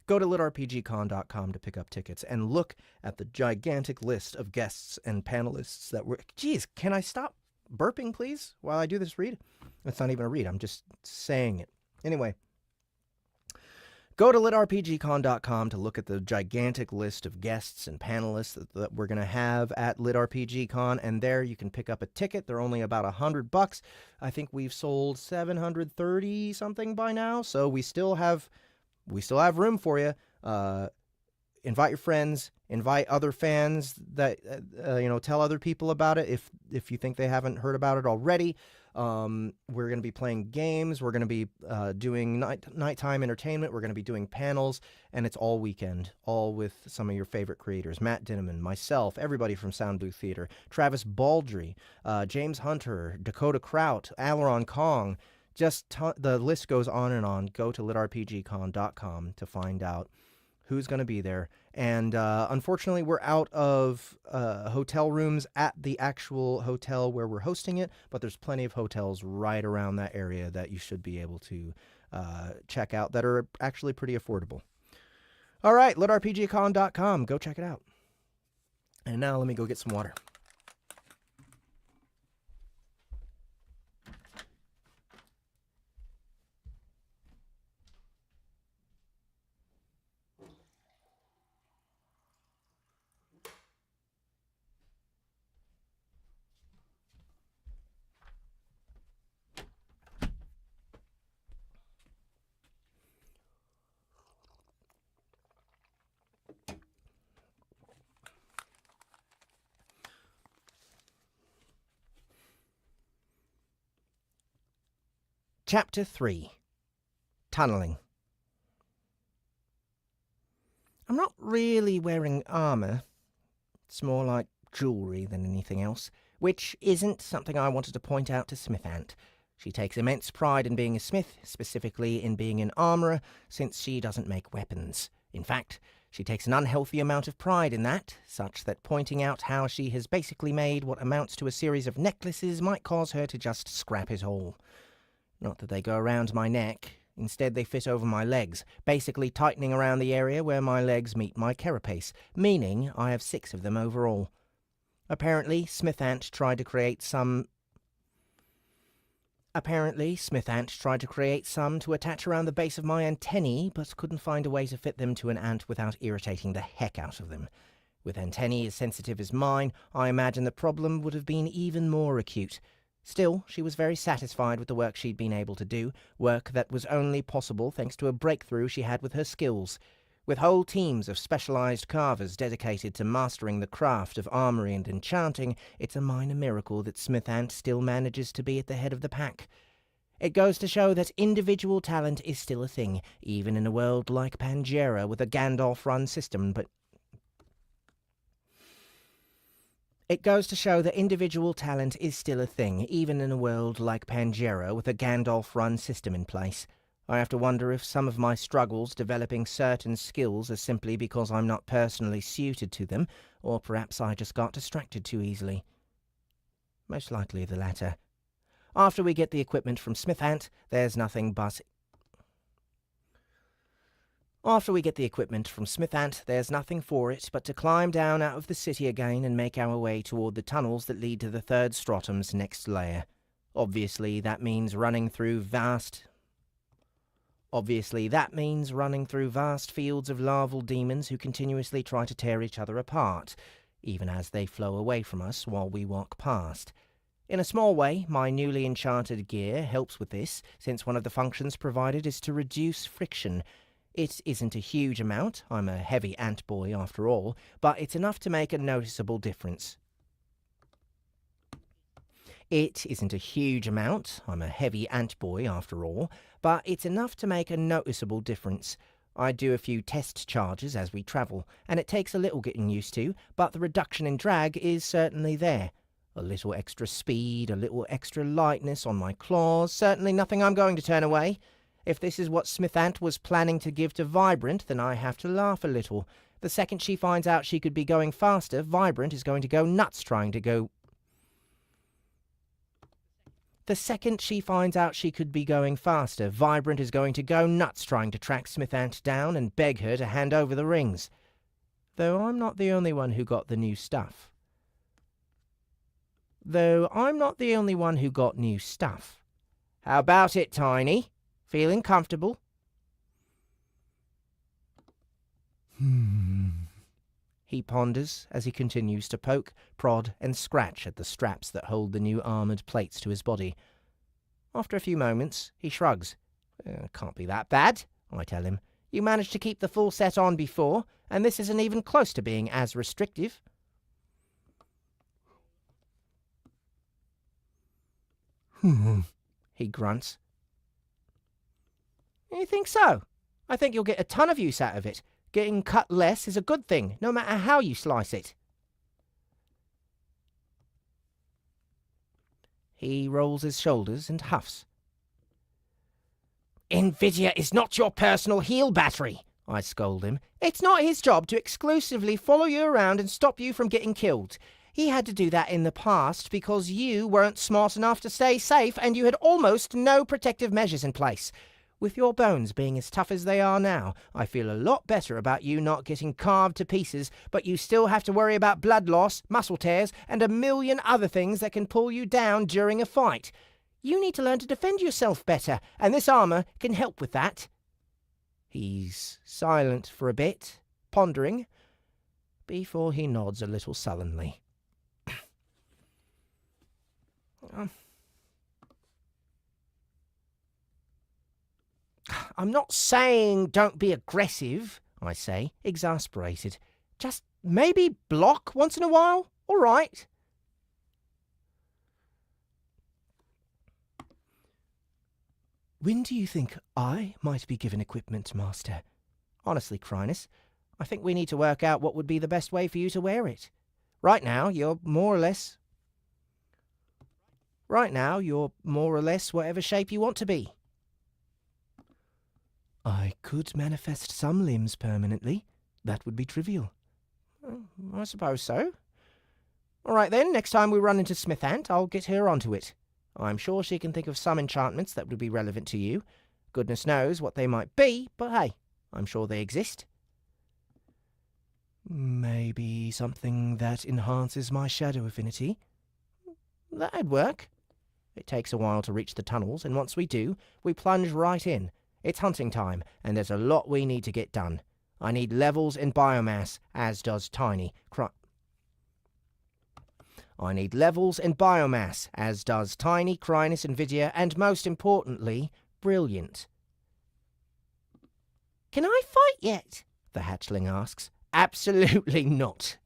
Go to litrpgcon.com to pick up tickets and look at the gigantic list of guests and panelists that were... Geez, can I stop burping, please, while I do this read? It's not even a read. I'm just saying it. Anyway, go to litrpgcon.com to look at the gigantic list of guests and panelists that we're going to have at LitRPGCon, and there you can pick up a ticket. They're only about $100. I think we've sold 730 something by now, so we still have room for you. Invite your friends, invite other fans that, tell other people about it if you think they haven't heard about it already. We're going to be playing games. We're going to be doing nighttime entertainment. We're going to be doing panels, and it's all weekend, all with some of your favorite creators. Matt Dinneman, myself, everybody from Soundbooth Theater, Travis Baldry, James Hunter, Dakota Kraut, Aileron Kong. Just the list goes on and on. Go to litrpgcon.com to find out who's going to be there. And unfortunately, we're out of hotel rooms at the actual hotel where we're hosting it, but there's plenty of hotels right around that area that you should be able to check out that are actually pretty affordable. All right, litrpgcon.com. Go check it out. And now let me go get some water. Chapter 3. Tunneling. I'm not really wearing armor. It's more like jewelry than anything else, which isn't something I wanted to point out to Smithant. She takes immense pride in being a smith, specifically in being an armorer, since she doesn't make weapons. In fact, she takes an unhealthy amount of pride in that, such that pointing out how she has basically made what amounts to a series of necklaces might cause her to just scrap it all. Not that they go around my neck. Instead, they fit over my legs, basically tightening around the area where my legs meet my carapace, meaning I have 6 of them overall. Apparently, Smithant tried to create some to attach around the base of my antennae, but couldn't find a way to fit them to an ant without irritating the heck out of them. With antennae as sensitive as mine, I imagine the problem would have been even more acute. Still, she was very satisfied with the work she'd been able to do, work that was only possible thanks to a breakthrough she had with her skills. With whole teams of specialized carvers dedicated to mastering the craft of armory and enchanting, it's a minor miracle that Smithant still manages to be at the head of the pack. It goes to show that individual talent is still a thing, even in a world like Pangea with a Gandalf-run system, It goes to show that individual talent is still a thing, even in a world like Pangea with a Gandalf-run system in place. I have to wonder if some of my struggles developing certain skills are simply because I'm not personally suited to them, or perhaps I just got distracted too easily. Most likely the latter. After we get the equipment from Smithant, there's nothing for it but to climb down out of the city again and make our way toward the tunnels that lead to the third stratum's next layer. Obviously, that means running through vast fields of larval demons who continuously try to tear each other apart, even as they flow away from us while we walk past. In a small way, my newly enchanted gear helps with this, since one of the functions provided is to reduce friction. It isn't a huge amount, I'm a heavy ant boy after all, but it's enough to make a noticeable difference. It isn't a huge amount, I'm a heavy ant boy after all, but it's enough to make a noticeable difference. I do a few test charges as we travel, and it takes a little getting used to, but the reduction in drag is certainly there. A little extra speed, a little extra lightness on my claws, certainly nothing I'm going to turn away. If this is what Smith Ant was planning to give to Vibrant, then I have to laugh a little. The second she finds out she could be going faster, Vibrant is going to go nuts trying to go... The second she finds out she could be going faster, Vibrant is going to go nuts trying to track Smith Ant down and beg her to hand over the rings. Though I'm not the only one who got the new stuff. How about it, Tiny? Feeling comfortable? He ponders as he continues to poke, prod, and scratch at the straps that hold the new armoured plates to his body. After a few moments, he shrugs. Can't be that bad, I tell him. You managed to keep the full set on before, and this isn't even close to being as restrictive. He grunts. You think so? I think you'll get a ton of use out of it. Getting cut less is a good thing, no matter how you slice it. He rolls his shoulders and huffs. Nvidia is not your personal heal battery, I scold him. It's not his job to exclusively follow you around and stop you from getting killed. He had to do that in the past because you weren't smart enough to stay safe and you had almost no protective measures in place. With your bones being as tough as they are now, I feel a lot better about you not getting carved to pieces, but you still have to worry about blood loss, muscle tears, and a million other things that can pull you down during a fight. You need to learn to defend yourself better, and this armor can help with that. He's silent for a bit, pondering, before he nods a little sullenly. I'm not saying don't be aggressive, I say, exasperated. Just maybe block once in a while, all right? When do you think I might be given equipment, Master? Honestly, Chrysalis, I think we need to work out what would be the best way for you to wear it. Right now, you're more or less whatever shape you want to be. I could manifest some limbs permanently. That would be trivial. I suppose so. All right then, next time we run into Smith Ant, I'll get her onto it. I'm sure she can think of some enchantments that would be relevant to you. Goodness knows what they might be, but hey, I'm sure they exist. Maybe something that enhances my shadow affinity? That'd work. It takes a while to reach the tunnels, and once we do, we plunge right in. It's hunting time, and there's a lot we need to get done. I need levels in biomass, as does Tiny. I need levels in biomass, as does Tiny, Chrysalis, Nvidia, and most importantly, Brilliant. Can I fight yet? The hatchling asks. Absolutely not.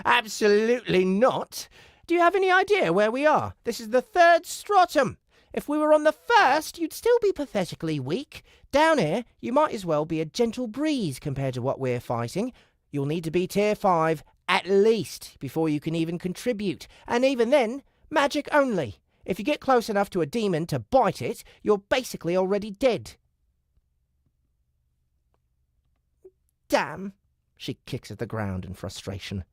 Absolutely not? Do you have any idea where we are? This is the third stratum. If we were on the first, you'd still be pathetically weak. Down here, you might as well be a gentle breeze compared to what we're fighting. You'll need to be tier 5, at least, before you can even contribute. And even then, magic only. If you get close enough to a demon to bite it, you're basically already dead. Damn, she kicks at the ground in frustration.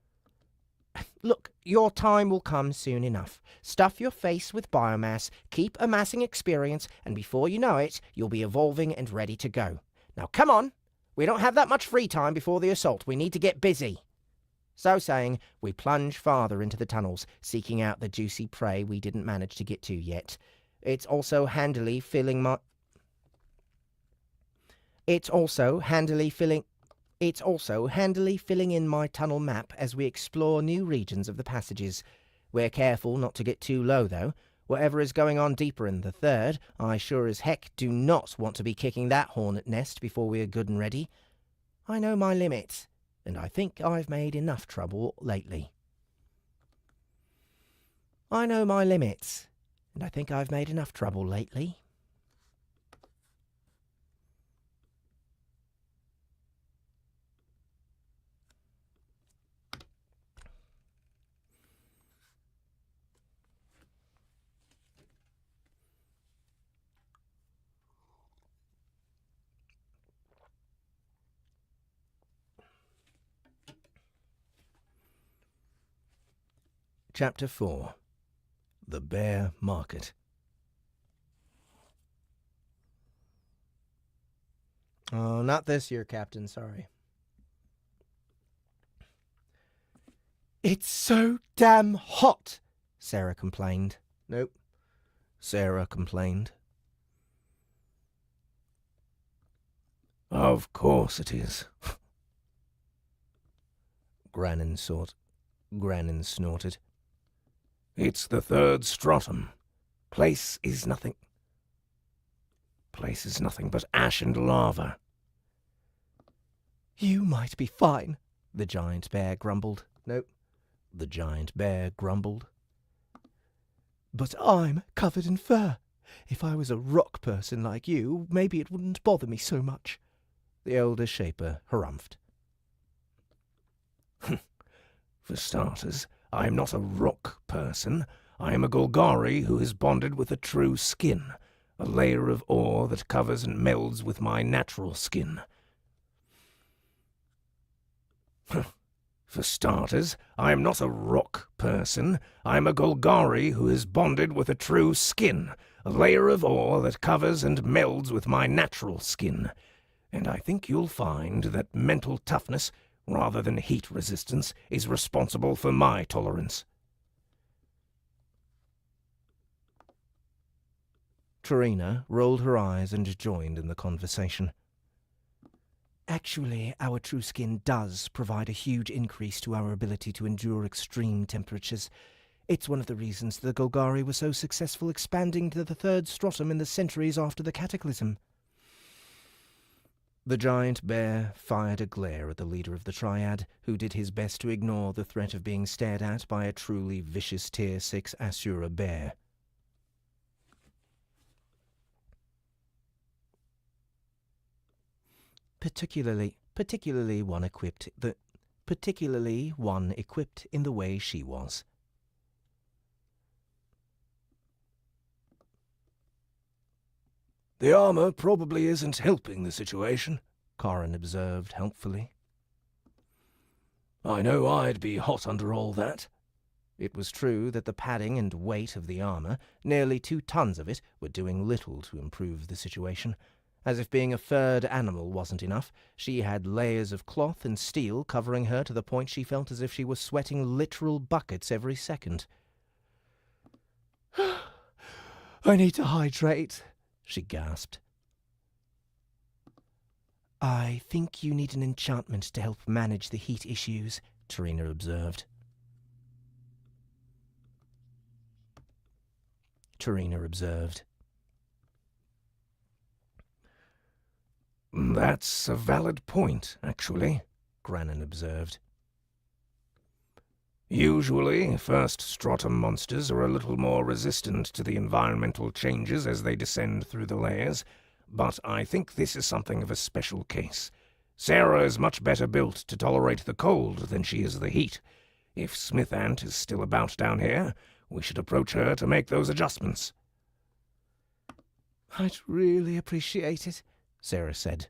Look, your time will come soon enough. Stuff your face with biomass, keep amassing experience, and before you know it, you'll be evolving and ready to go. Now come on! We don't have that much free time before the assault. We need to get busy. So saying, we plunge farther into the tunnels, seeking out the juicy prey we didn't manage to get to yet. It's also handily filling my in my tunnel map as we explore new regions of the passages. We're careful not to get too low, though. Whatever is going on deeper in the third, I sure as heck do not want to be kicking that hornet nest before we are good and ready. I know my limits, and I think I've made enough trouble lately. I know my limits, and I think I've made enough trouble lately. Chapter 4. The Bear Market. Oh, not this year, Captain, sorry. It's so damn hot, Sarah complained. Nope. Sarah complained. Of course it is. Grannon snorted. It's the third stratum. Place is nothing but ash and lava. You might be fine, the giant bear grumbled. Nope. The giant bear grumbled. But I'm covered in fur. If I was a rock person like you, maybe it wouldn't bother me so much. The elder shaper harumphed. For starters, I am not a rock person. I am a Golgari who is bonded with a true skin, a layer of ore that covers and melds with my natural skin. For starters, I am not a rock person. I am a Golgari who is bonded with a true skin, a layer of ore that covers and melds with my natural skin. And I think you'll find that mental toughness, rather than heat resistance, is responsible for my tolerance. Tarina rolled her eyes and joined in the conversation. Actually, our true skin does provide a huge increase to our ability to endure extreme temperatures. It's one of the reasons the Golgari were so successful expanding to the third stratum in the centuries after the cataclysm. The giant bear fired a glare at the leader of the triad, who did his best to ignore the threat of being stared at by a truly vicious Tier 6 Asura bear. Particularly one equipped in the way she was. The armor probably isn't helping the situation, Corrin observed helpfully. I know I'd be hot under all that. It was true that the padding and weight of the armor, nearly 2 tons of it, were doing little to improve the situation. As if being a furred animal wasn't enough, she had layers of cloth and steel covering her to the point she felt as if she was sweating literal buckets every second. I need to hydrate, she gasped. I think you need an enchantment to help manage the heat issues, Tarina observed. That's a valid point, actually, Grannon observed. Usually, first stratum monsters are a little more resistant to the environmental changes as they descend through the layers, but I think this is something of a special case. Sarah is much better built to tolerate the cold than she is the heat. If Smith Ant is still about down here, we should approach her to make those adjustments. I'd really appreciate it, Sarah said.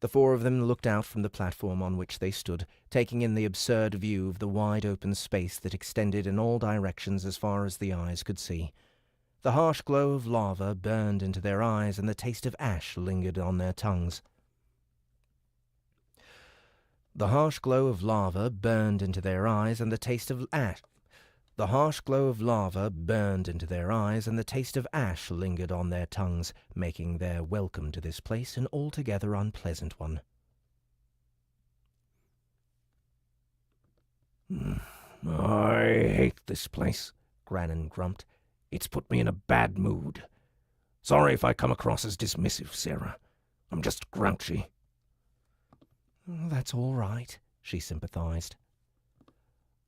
The 4 of them looked out from the platform on which they stood, taking in the absurd view of the wide-open space that extended in all directions as far as the eyes could see. The harsh glow of lava burned into their eyes, and the taste of ash lingered on their tongues. The harsh glow of lava burned into their eyes, and the taste of ash lingered on their tongues, making their welcome to this place an altogether unpleasant one. I hate this place, Grannon grumped. It's put me in a bad mood. Sorry if I come across as dismissive, Sarah. I'm just grouchy. That's all right, she sympathized.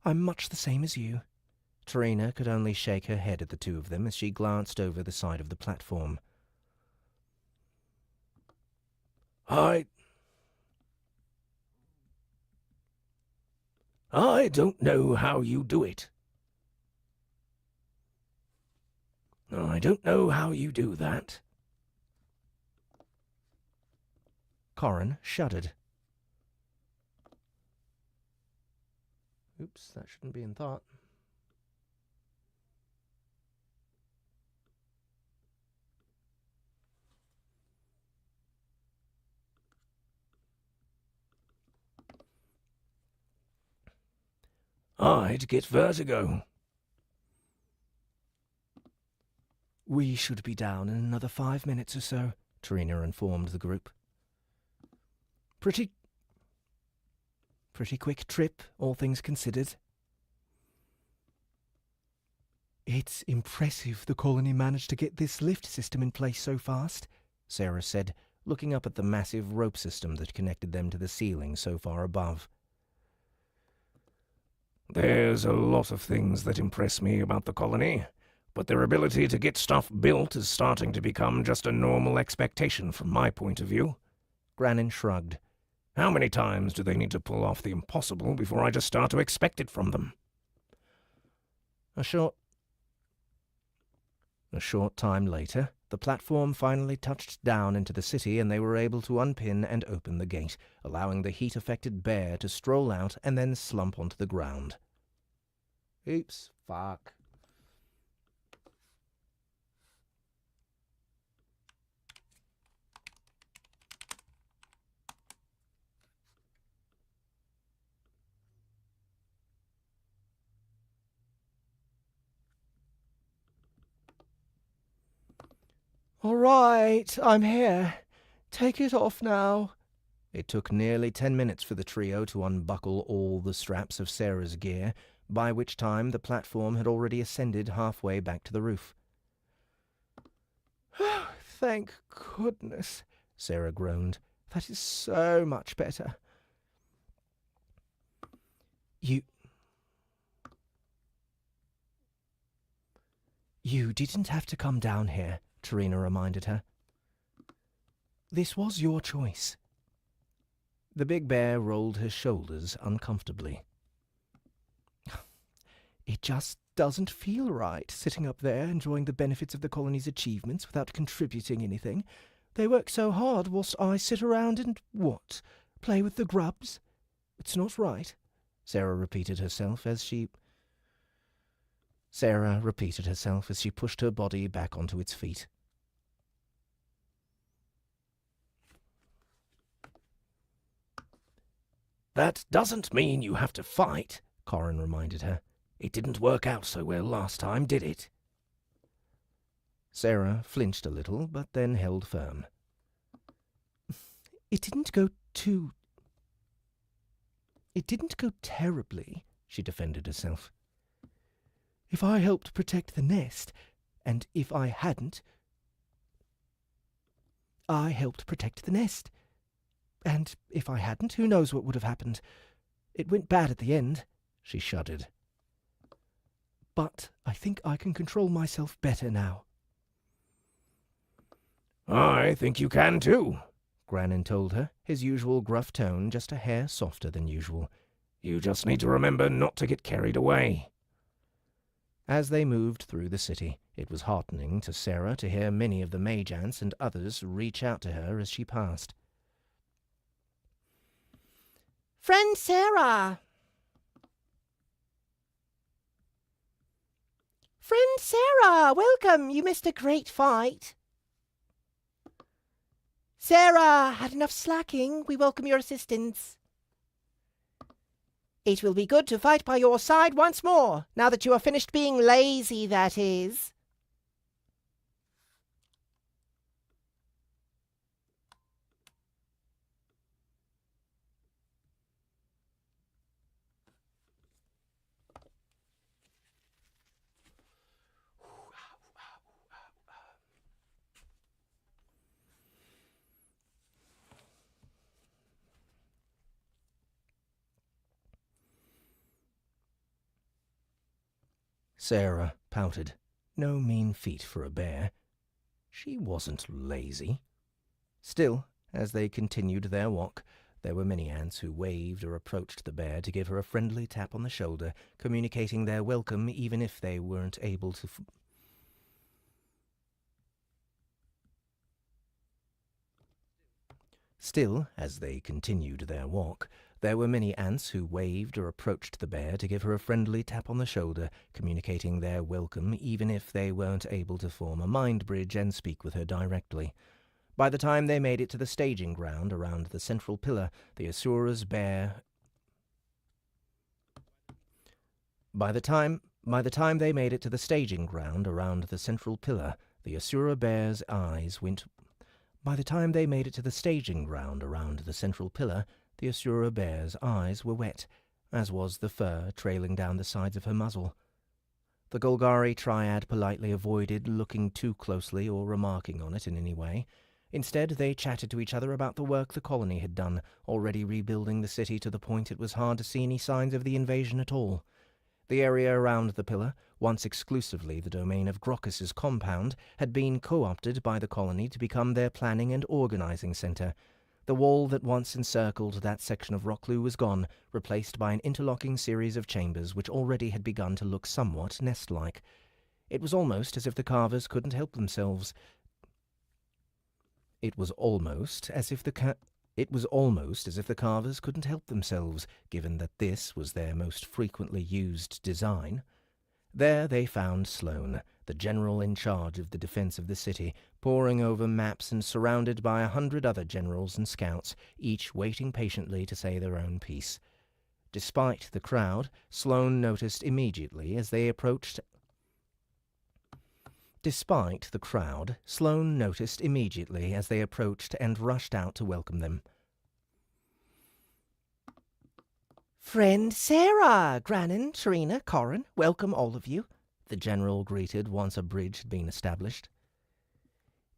I'm much the same as you. Tarina could only shake her head at the two of them as she glanced over the side of the platform. I don't know how you do it. I don't know how you do that. Corin shuddered. Oops, that shouldn't be in thought. I'd get vertigo. We should be down in another 5 minutes or so, Tarina informed the group. Pretty quick trip, all things considered. It's impressive the colony managed to get this lift system in place so fast, Sarah said, looking up at the massive rope system that connected them to the ceiling so far above. There's a lot of things that impress me about the colony, but their ability to get stuff built is starting to become just a normal expectation from my point of view. Grannon shrugged. How many times do they need to pull off the impossible before I just start to expect it from them? A short time later, the platform finally touched down into the city and they were able to unpin and open the gate, allowing the heat-affected bear to stroll out and then slump onto the ground. Oops, fuck. All right, I'm here. Take it off now. It took nearly 10 minutes for the trio to unbuckle all the straps of Sarah's gear, by which time the platform had already ascended halfway back to the roof. Thank goodness, Sarah groaned. That is so much better. You didn't have to come down here, Tarina reminded her. This was your choice. The big bear rolled her shoulders uncomfortably. It just doesn't feel right, sitting up there enjoying the benefits of the colony's achievements without contributing anything. They work so hard whilst I sit around and, play with the grubs? It's not right, Sarah repeated herself as she pushed her body back onto its feet. That doesn't mean you have to fight, Corin reminded her. It didn't work out so well last time, did it? Sarah flinched a little, but then held firm. It didn't go terribly, she defended herself. If I helped protect the nest, and if I hadn't, I helped protect the nest. And if I hadn't, who knows what would have happened. It went bad at the end, she shuddered. But I think I can control myself better now. I think you can too, Grannon told her, his usual gruff tone just a hair softer than usual. You just need to remember not to get carried away. As they moved through the city, it was heartening to Sarah to hear many of the mage ants and others reach out to her as she passed. Friend Sarah! Friend Sarah, welcome! You missed a great fight. Sarah, had enough slacking. We welcome your assistance. It will be good to fight by your side once more, now that you are finished being lazy, that is. Sarah pouted. No mean feat for a bear. She wasn't lazy. Still, as they continued their walk, there were many ants who waved or approached the bear to give her a friendly tap on the shoulder, communicating their welcome even if they weren't able to... Still, as they continued their walk, there were many ants who waved or approached the bear to give her a friendly tap on the shoulder, communicating their welcome even if they weren't able to form a mind bridge and speak with her directly. By the time they made it to the staging ground around the central pillar, the Asura's bear... By the time they made it to the staging ground around the central pillar, the Asura bear's eyes went... By the time they made it to the staging ground around the central pillar, the Asura bear's eyes were wet, as was the fur trailing down the sides of her muzzle. The Golgari triad politely avoided looking too closely or remarking on it in any way. Instead, they chatted to each other about the work the colony had done, already rebuilding the city to the point it was hard to see any signs of the invasion at all. The area around the pillar, once exclusively the domain of Grockus's compound, had been co-opted by the colony to become their planning and organizing center. The wall that once encircled that section of Rockloo was gone, replaced by an interlocking series of chambers which already had begun to look somewhat nest-like. It was almost as if the carvers couldn't help themselves. It was almost as if the carvers couldn't help themselves, given that this was their most frequently used design. There they found Sloane, the general in charge of the defense of the city, poring over maps and surrounded by 100 other generals and scouts, each waiting patiently to say their own piece. Despite the crowd, Sloane noticed immediately as they approached... and rushed out to welcome them. Friend Sarah, Grannon, Sharina, Corin, welcome all of you, the general greeted once a bridge had been established.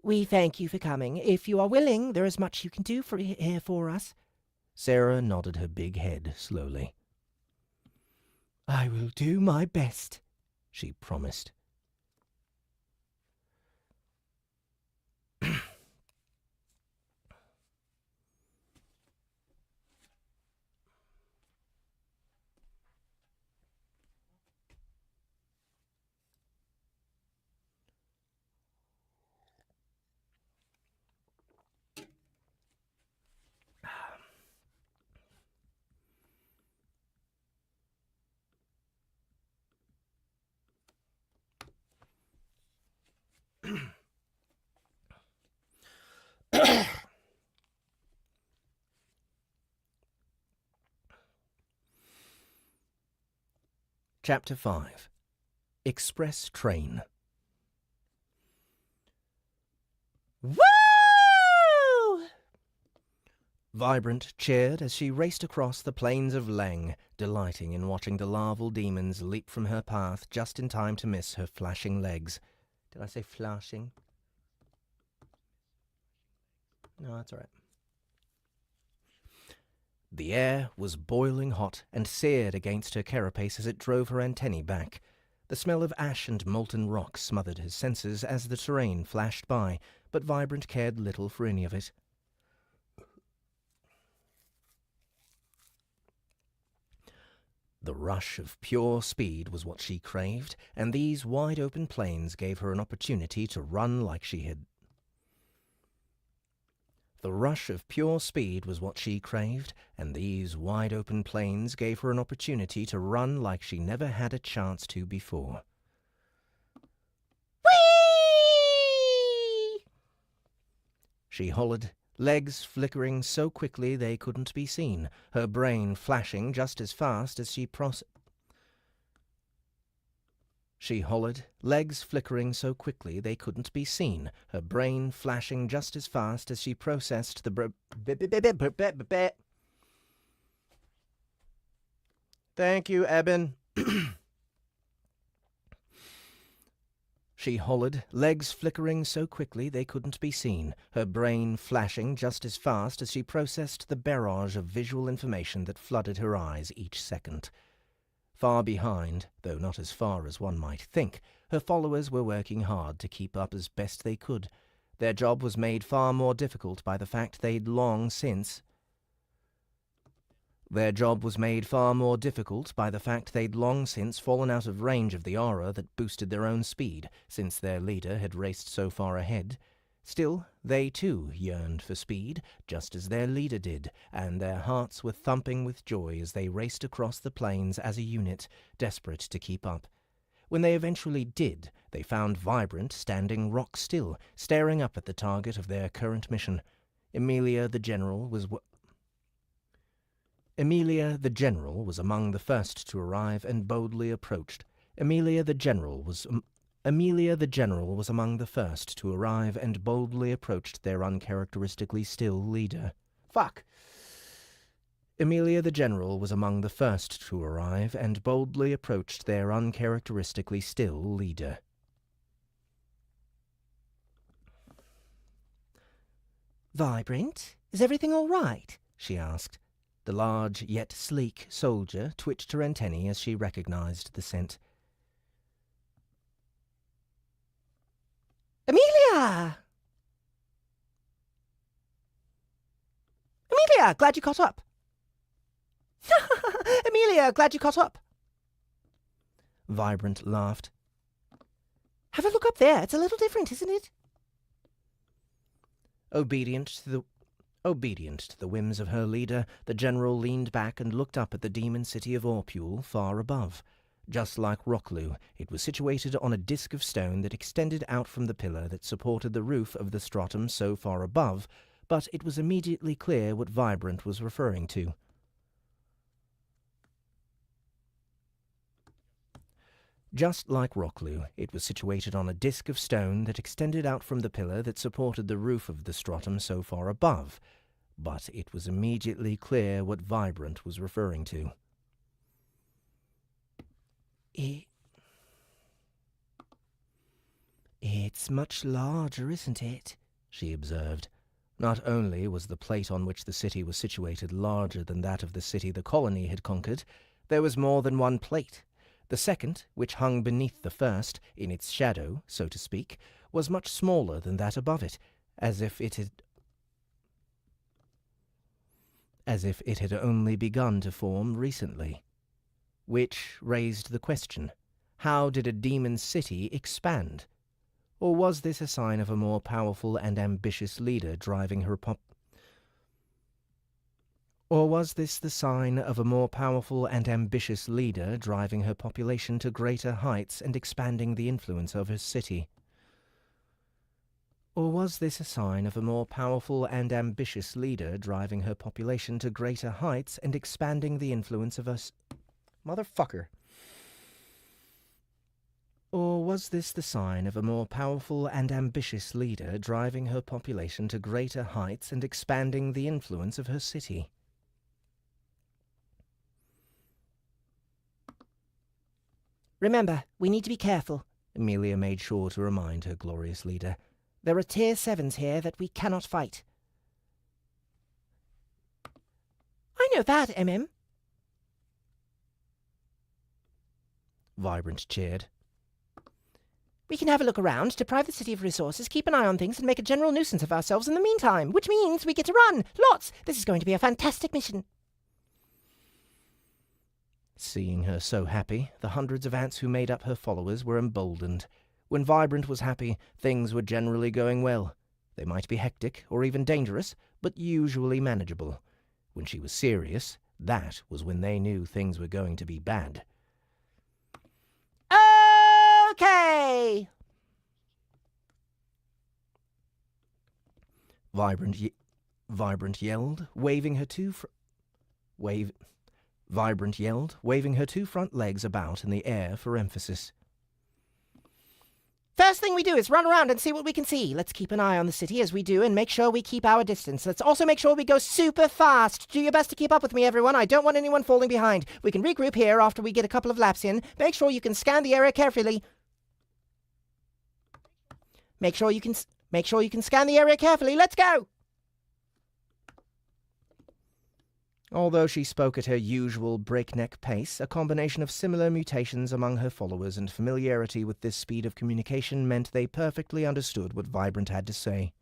We thank you for coming. If you are willing, there is much you can do here for us. Sarah nodded her big head slowly. I will do my best, she promised. Chapter 5. Express Train. Woo! Vibrant cheered as she raced across the plains of Leng, delighting in watching the larval demons leap from her path just in time to miss her flashing legs. Did I say flashing? No, that's all right. The air was boiling hot and seared against her carapace as it drove her antennae back. The smell of ash and molten rock smothered her senses as the terrain flashed by, but Vibrant cared little for any of it. The rush of pure speed was what she craved, and these wide-open plains gave her an opportunity to run like she had... The rush of pure speed was what she craved, and these wide-open plains gave her an opportunity to run like she never had a chance to before. Whee! She hollered, legs flickering so quickly they couldn't be seen, her brain flashing just as fast as she She hollered, legs flickering so quickly they couldn't be seen, her brain flashing just as fast as she processed the Thank you, Eben. She hollered, legs flickering so quickly they couldn't be seen, her brain flashing just as fast as she processed the barrage of visual information that flooded her eyes each second. Far behind, though not as far as one might think, her followers were working hard to keep up as best they could. Their job was made far more difficult by the fact they'd long since fallen out of range of the aura that boosted their own speed, since their leader had raced so far ahead. Still, they too yearned for speed, just as their leader did, and their hearts were thumping with joy as they raced across the plains as a unit, desperate to keep up. When they eventually did, they found Vibrant standing rock still, staring up at the target of their current mission. Emilia the General was among the first to arrive and boldly approached. Emilia the General was among the first to arrive and boldly approached their uncharacteristically still leader. Emilia the General was among the first to arrive and boldly approached their uncharacteristically still leader. Vibrant, is everything all right? She asked. The large yet sleek soldier twitched her antennae as she recognized the scent. Emilia! Emilia, glad you caught up. Emilia, glad you caught up. Vibrant laughed. Have a look up there. It's a little different, isn't it? Obedient to the whims of her leader, the general leaned back and looked up at the demon city of Orpule far above. Just like Rocklu, it was situated on a disk of stone that extended out from the pillar that supported the roof of the stratum so far above, but it was immediately clear what Vibrant was referring to. Just like Rocklu, it was situated on a disk of stone that extended out from the pillar that supported the roof of the stratum so far above, but it was immediately clear what Vibrant was referring to. It's much larger, isn't it? She observed. Not only was the plate on which the city was situated larger than that of the city the colony had conquered, there was more than one plate. The second, which hung beneath the first, in its shadow, so to speak, was much smaller than that above it, as if it had only begun to form recently. Which raised the question, how did a demon city expand? Or was this a sign of a more powerful and ambitious leader driving her population to greater heights and expanding the influence of her city? Or was this a sign of a more powerful and ambitious leader driving her population to greater heights and expanding the influence of her Motherfucker. Or was this the sign of a more powerful and ambitious leader driving her population to greater heights and expanding the influence of her city? Remember, we need to be careful. Emilia made sure to remind her glorious leader. There are tier 7s here that we cannot fight. I know that, MM. Vibrant cheered. We can have a look around, deprive the city of resources, keep an eye on things, and make a general nuisance of ourselves in the meantime, which means we get to run. Lots! This is going to be a fantastic mission. Seeing her so happy, the hundreds of ants who made up her followers were emboldened. When Vibrant was happy, things were generally going well. They might be hectic or even dangerous, but usually manageable. When she was serious, that was when they knew things were going to be bad. Okay! Vibrant yelled, waving her two front legs about in the air for emphasis. First thing we do is run around and see what we can see. Let's keep an eye on the city as we do and make sure we keep our distance. Let's also make sure we go super fast. Do your best to keep up with me, everyone. I don't want anyone falling behind. We can regroup here after we get a couple of laps in. Make sure you can scan the area carefully. Make sure you can scan the area carefully. Let's go! Although she spoke at her usual breakneck pace, a combination of similar mutations among her followers and familiarity with this speed of communication meant they perfectly understood what Vibrant had to say.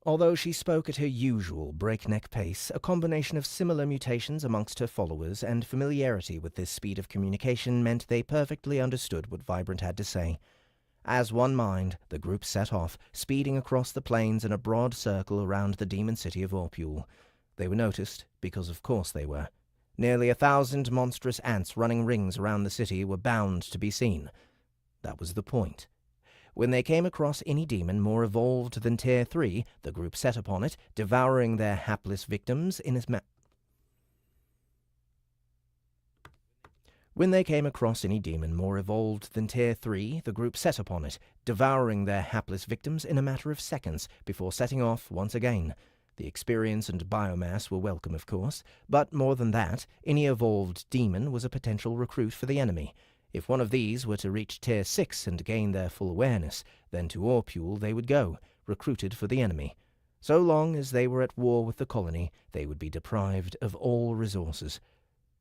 Although she spoke at her usual breakneck pace, a combination of similar mutations amongst her followers and familiarity with this speed of communication meant they perfectly understood what Vibrant had to say. As one mind, the group set off, speeding across the plains in a broad circle around the demon city of Orpule. They were noticed, because of course they were. Nearly 1,000 monstrous ants running rings around the city were bound to be seen. That was the point. When they came across any demon more evolved than Tier 3, the group set upon it, devouring their hapless victims in its When they came across any demon more evolved than Tier 3, the group set upon it, devouring their hapless victims in a matter of seconds, before setting off once again. The experience and biomass were welcome, of course, but more than that, any evolved demon was a potential recruit for the enemy. If one of these were to reach Tier 6 and gain their full awareness, then to Orpule they would go, recruited for the enemy. So long as they were at war with the colony, they would be deprived of all resources.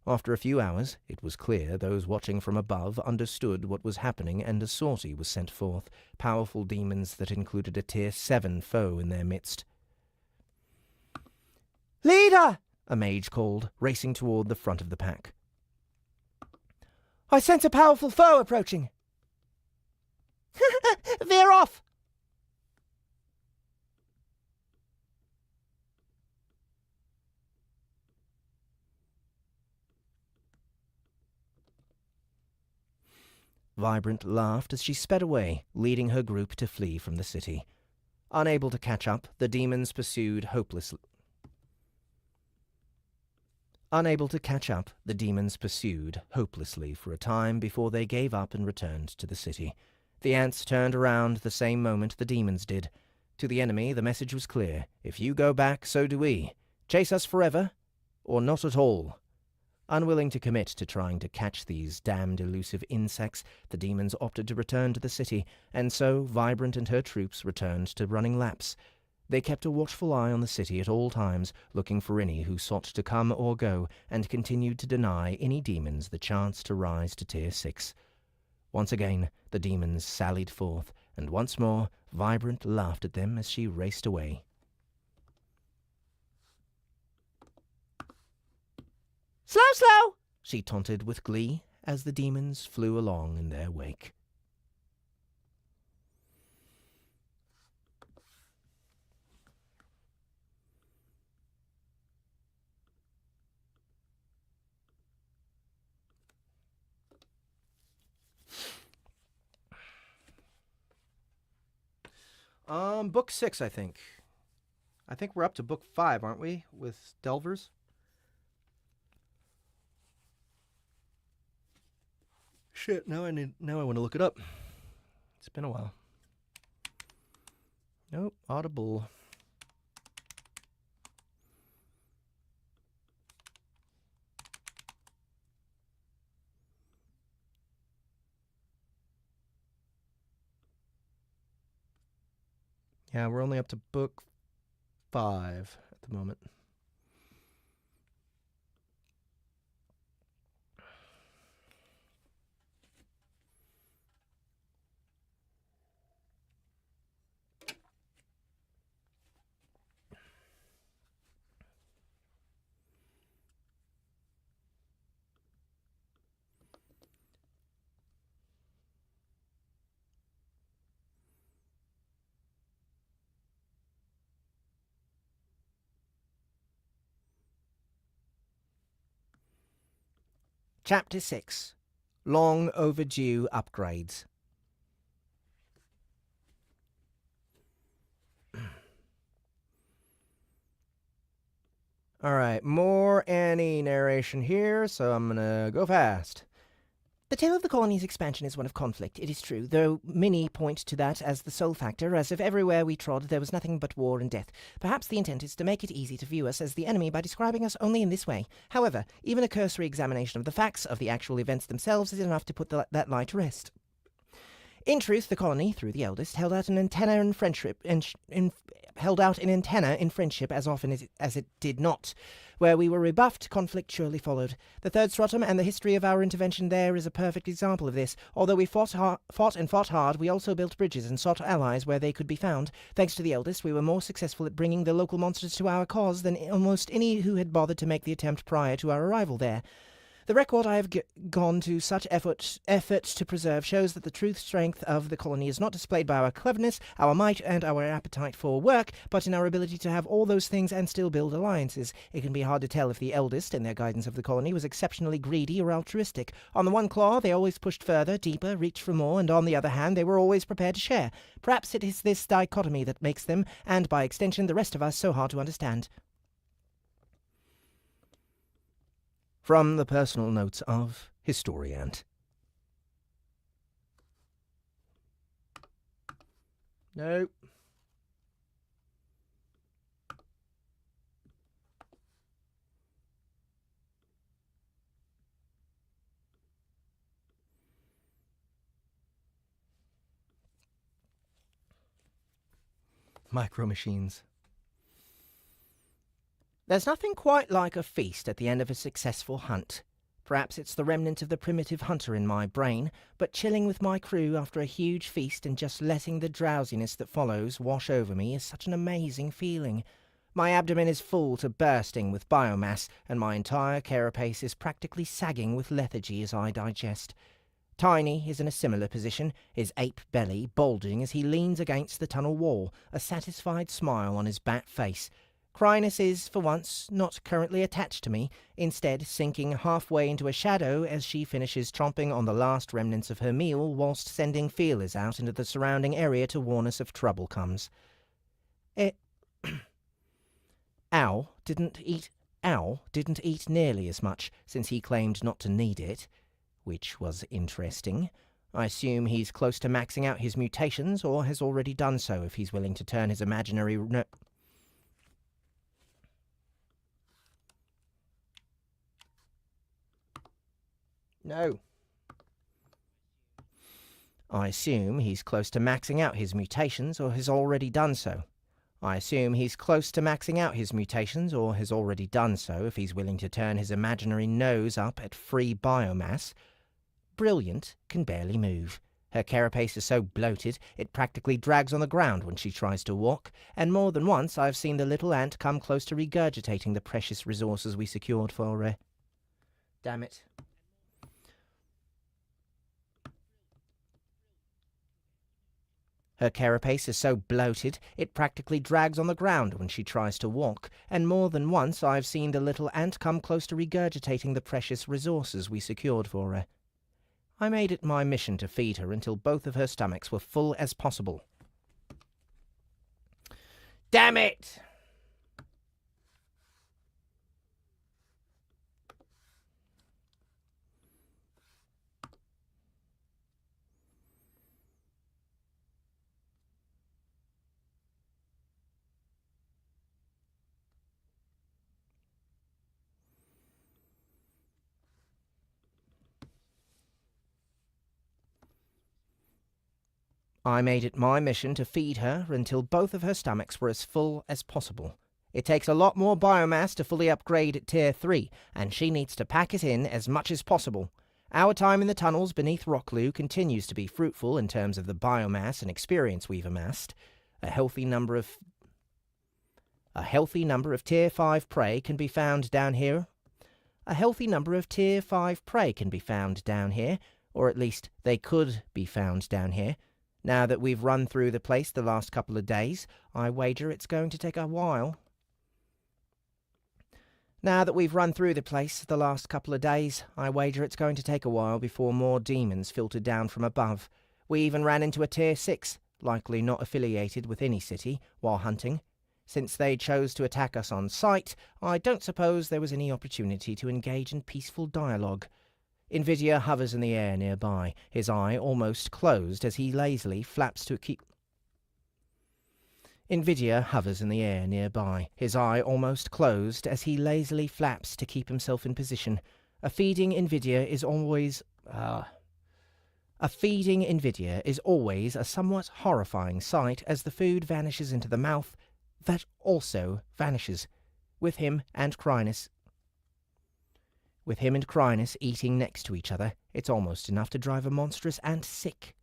After a few hours, it was clear those watching from above understood what was happening, and a sortie was sent forth, powerful demons that included a Tier 7 foe in their midst. Leader! A mage called, racing toward the front of the pack. I sense a powerful foe approaching. Veer off! Vibrant laughed as she sped away, leading her group to flee from the city. Unable to catch up, the demons pursued hopelessly. Unable to catch up, the demons pursued hopelessly for a time before they gave up and returned to the city. The ants turned around the same moment the demons did. To the enemy, the message was clear. If you go back, so do we. Chase us forever, or not at all. Unwilling to commit to trying to catch these damned elusive insects, the demons opted to return to the city, and so Vibrant and her troops returned to running laps. They kept a watchful eye on the city at all times, looking for any who sought to come or go, and continued to deny any demons the chance to rise to Tier 6. Once again, the demons sallied forth, and once more Vibrant laughed at them as she raced away. Slow, slow! She taunted with glee as the demons flew along in their wake. Book 6, I think. I think we're up to book 5, aren't we, with Delvers? Shit, now I want to look it up. It's been a while. Nope, Audible. Yeah, we're only up to book 5 at the moment. Chapter 6. Long Overdue Upgrades. Alright, more Annie narration here, so I'm gonna go fast. The tale of the colony's expansion is one of conflict, it is true, though many point to that as the sole factor, as if everywhere we trod there was nothing but war and death. Perhaps the intent is to make it easy to view us as the enemy by describing us only in this way. However, even a cursory examination of the facts of the actual events themselves is enough to put that lie to rest. In truth, the colony, through the eldest, held out an antenna in friendship, as often as it did not. Where we were rebuffed, conflict surely followed. The third stratum and the history of our intervention there is a perfect example of this. Although we fought hard, we also built bridges and sought allies where they could be found. Thanks to the eldest, we were more successful at bringing the local monsters to our cause than almost any who had bothered to make the attempt prior to our arrival there. The record I have gone to such effort to preserve shows that the true strength of the colony is not displayed by our cleverness, our might, and our appetite for work, but in our ability to have all those things and still build alliances. It can be hard to tell if the eldest, in their guidance of the colony, was exceptionally greedy or altruistic. On the one claw, they always pushed further, deeper, reached for more, and on the other hand, they were always prepared to share. Perhaps it is this dichotomy that makes them, and by extension the rest of us, so hard to understand. From the personal notes of Historiant. No. Micro Machines. There's nothing quite like a feast at the end of a successful hunt. Perhaps it's the remnant of the primitive hunter in my brain, but chilling with my crew after a huge feast and just letting the drowsiness that follows wash over me is such an amazing feeling. My abdomen is full to bursting with biomass, and my entire carapace is practically sagging with lethargy as I digest. Tiny is in a similar position, his ape belly bulging as he leans against the tunnel wall, a satisfied smile on his bat face. Chrysalis is, for once, not currently attached to me, instead sinking halfway into a shadow as she finishes chomping on the last remnants of her meal whilst sending feelers out into the surrounding area to warn us if trouble comes. Owl didn't eat nearly as much, since he claimed not to need it, which was interesting. I assume he's close to maxing out his mutations, or has already done so if he's willing to turn his imaginary... No. I assume he's close to maxing out his mutations, or has already done so. I assume he's close to maxing out his mutations, or has already done so if he's willing to turn his imaginary nose up at free biomass. Brilliant can barely move. Her carapace is so bloated it practically drags on the ground when she tries to walk, and more than once I've seen the little ant come close to regurgitating the precious resources we secured for her. Damn it. Her carapace is so bloated it practically drags on the ground when she tries to walk, and more than once I've seen the little ant come close to regurgitating the precious resources we secured for her. I made it my mission to feed her until both of her stomachs were full as possible. Damn it! I made it my mission to feed her until both of her stomachs were as full as possible. It takes a lot more biomass to fully upgrade at Tier 3, and she needs to pack it in as much as possible. Our time in the tunnels beneath Rockloo continues to be fruitful in terms of the biomass and experience we've amassed. A healthy number of Tier 5 prey can be found down here. Or at least they could be found down here. Now that we've run through the place the last couple of days, I wager it's going to take a while. Before more demons filter down from above. We even ran into a Tier 6, likely not affiliated with any city, while hunting. Since they chose to attack us on sight, I don't suppose there was any opportunity to engage in peaceful dialogue. Invidia hovers in the air nearby, his eye almost closed as he lazily flaps to keep... himself in position. A feeding Invidia is always... A feeding Invidia is always a somewhat horrifying sight as the food vanishes into the mouth that also vanishes, with him and Chrysalis. With him and Chrysalis eating next to each other, it's almost enough to drive a monstrous ant sick.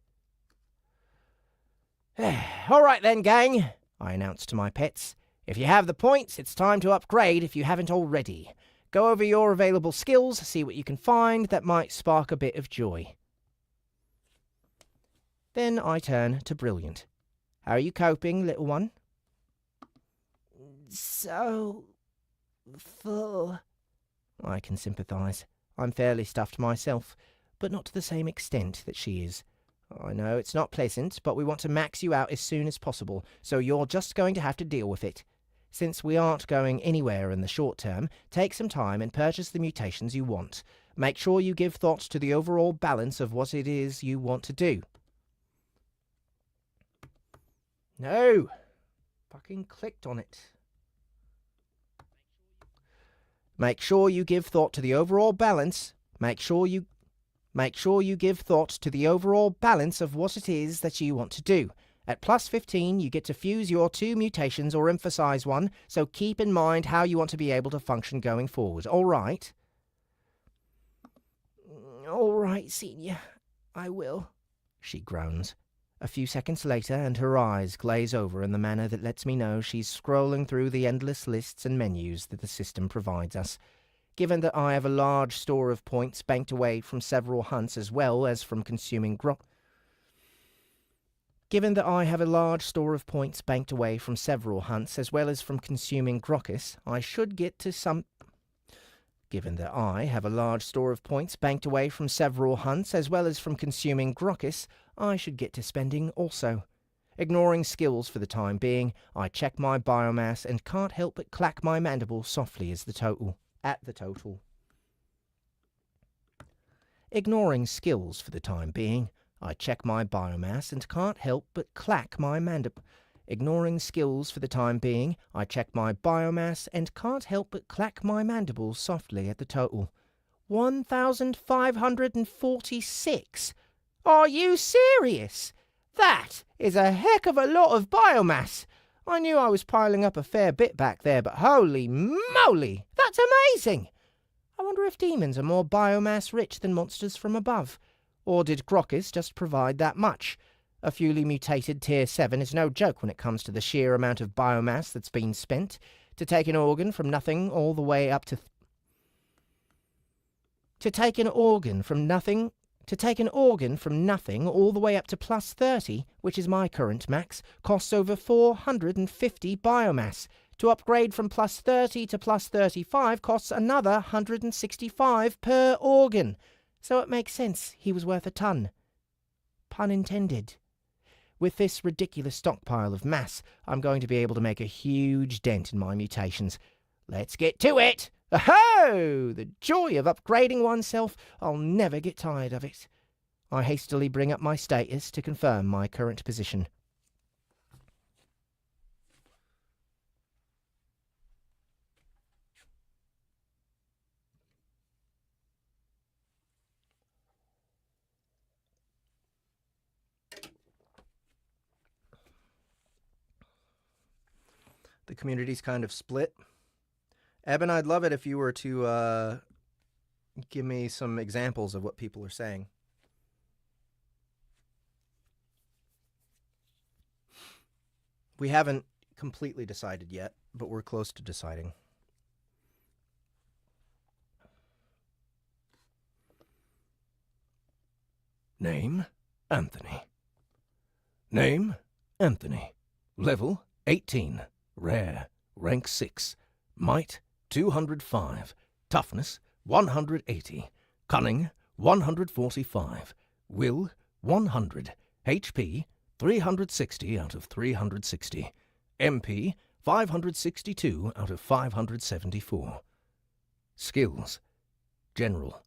"All right then, gang," I announced to my pets. "If you have the points, it's time to upgrade if you haven't already. Go over your available skills, see what you can find that might spark a bit of joy." Then I turn to Brilliant. "How are you coping, little one?" "So full." I can sympathise. I'm fairly stuffed myself, but not to the same extent that she is. I know it's not pleasant, but we want to max you out as soon as possible, so you're just going to have to deal with it. Since we aren't going anywhere in the short term, take some time and purchase the mutations you want. Make sure you give thought to the overall balance of what it is you want to do. No! Fucking clicked on it. Make sure you give thought to the overall balance. Make sure you give thought to the overall balance of what it is that you want to do. At plus 15, you get to fuse your 2 mutations or emphasize one, so keep in mind how you want to be able to function going forward, all right? "All right, Senior. I will," she groans. A few seconds later, and her eyes glaze over in the manner that lets me know she's scrolling through the endless lists and menus that the system provides us. Given that I have a large store of points banked away from several hunts as well as from consuming grockus, I should get to some... Given that I have a large store of points banked away from several hunts as well as from consuming grockus, I should get to spending also. Ignoring skills for the time being, I check my biomass and can't help but clack my mandible softly at the total. Ignoring skills for the time being, I check my biomass and can't help but clack my mandible. Ignoring skills for the time being, I check my biomass and can't help but clack my mandibles softly at the total. 1,546? Are you serious? That is a heck of a lot of biomass. I knew I was piling up a fair bit back there, but holy moly, that's amazing! I wonder if demons are more biomass rich than monsters from above. Or did Grockus just provide that much? A fully mutated Tier 7 is no joke when it comes to the sheer amount of biomass that's been spent. To take an organ from nothing all the way up to... To take an organ from nothing all the way up to plus 30, which is my current max, costs over 450 biomass. To upgrade from plus 30 to plus 35 costs another 165 per organ. So it makes sense he was worth a ton. Pun intended. With this ridiculous stockpile of mass, I'm going to be able to make a huge dent in my mutations. Let's get to it! Aho! The joy of upgrading oneself. I'll never get tired of it. I hastily bring up my status to confirm my current position. The community's kind of split. Eben, I'd love it if you were to give me some examples of what people are saying. We haven't completely decided yet, but we're close to deciding. Name, Anthony. Name, Anthony. Level, 18. Rare. Rank 6. Might, 205. Toughness, 180. Cunning, 145. Will, 100. HP, 360 out of 360. MP, 562 out of 574. Skills. General.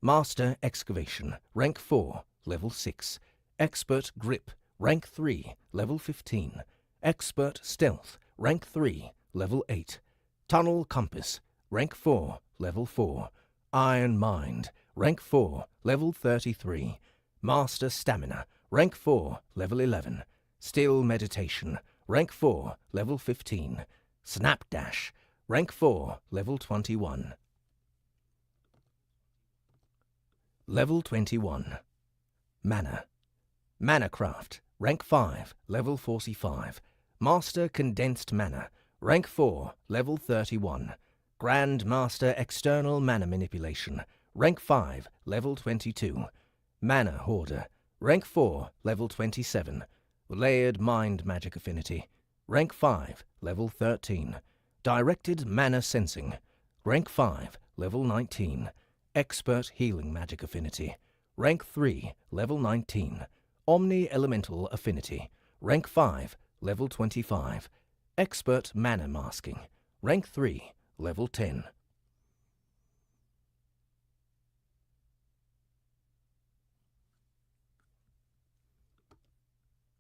Master Excavation, Rank 4, Level 6. Expert Grip, Rank 3, Level 15. Expert Stealth, Rank 3, Level 8. Tunnel Compass, Rank 4, Level 4. Iron Mind, Rank 4, Level 33. Master Stamina, rank 4, level 11. Still Meditation, rank 4, level 15. Snap Dash, rank 4, level 21. Level 21. Mana. Mana Craft, rank 5, level 45. Master Condensed Mana, rank 4, level 31. Grand Master External Mana Manipulation, rank 5, level 22. Mana Hoarder, rank 4, level 27. Layered Mind Magic Affinity, rank 5, level 13. Directed Mana Sensing, rank 5, level 19. Expert Healing Magic Affinity, rank 3, level 19. Omni Elemental Affinity, rank 5, level 25. Expert Mana Masking, rank 3, level 10.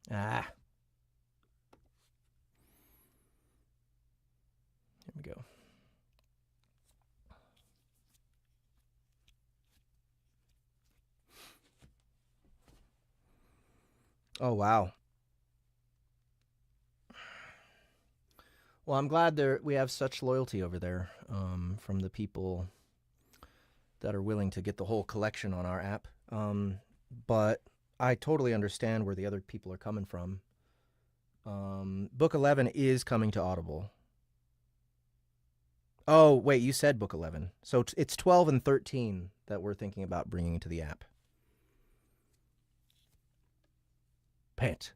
Here we go. Oh, wow. Well, I'm glad we have such loyalty over there from the people that are willing to get the whole collection on our app. But I totally understand where the other people are coming from. Book 11 is coming to Audible. Oh, wait, you said Book 11. So it's 12 and 13 that we're thinking about bringing to the app. Pet.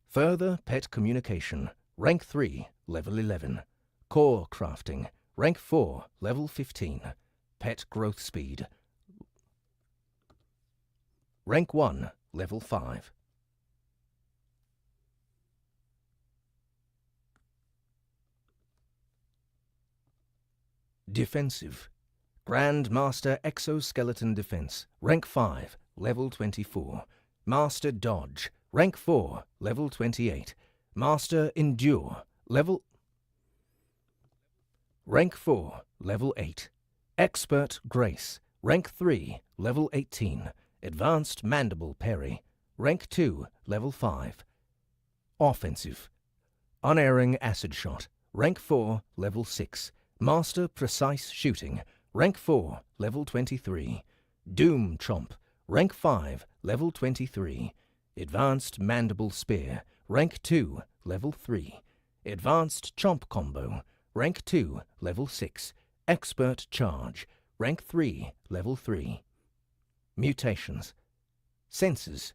Further Pet Communication, rank 3, level 11. Core Crafting, rank 4, level 15. Pet Growth Speed, rank 1, level 5. Defensive. Grand Master Exoskeleton Defense, rank 5, level 24. Master Dodge, rank 4, level 28. Master Endure, rank 4, level 8. Expert Grace, rank 3, level 18. Advanced Mandible Parry, rank 2, level 5. Offensive. Unerring Acid Shot, rank 4, level 6. Master Precise Shooting, rank 4, level 23. Doom Chomp, rank 5, level 23. Advanced Mandible Spear, rank 2, level 3. Advanced Chomp Combo, rank 2, level 6. Expert Charge, rank 3, level 3. Mutations. Senses.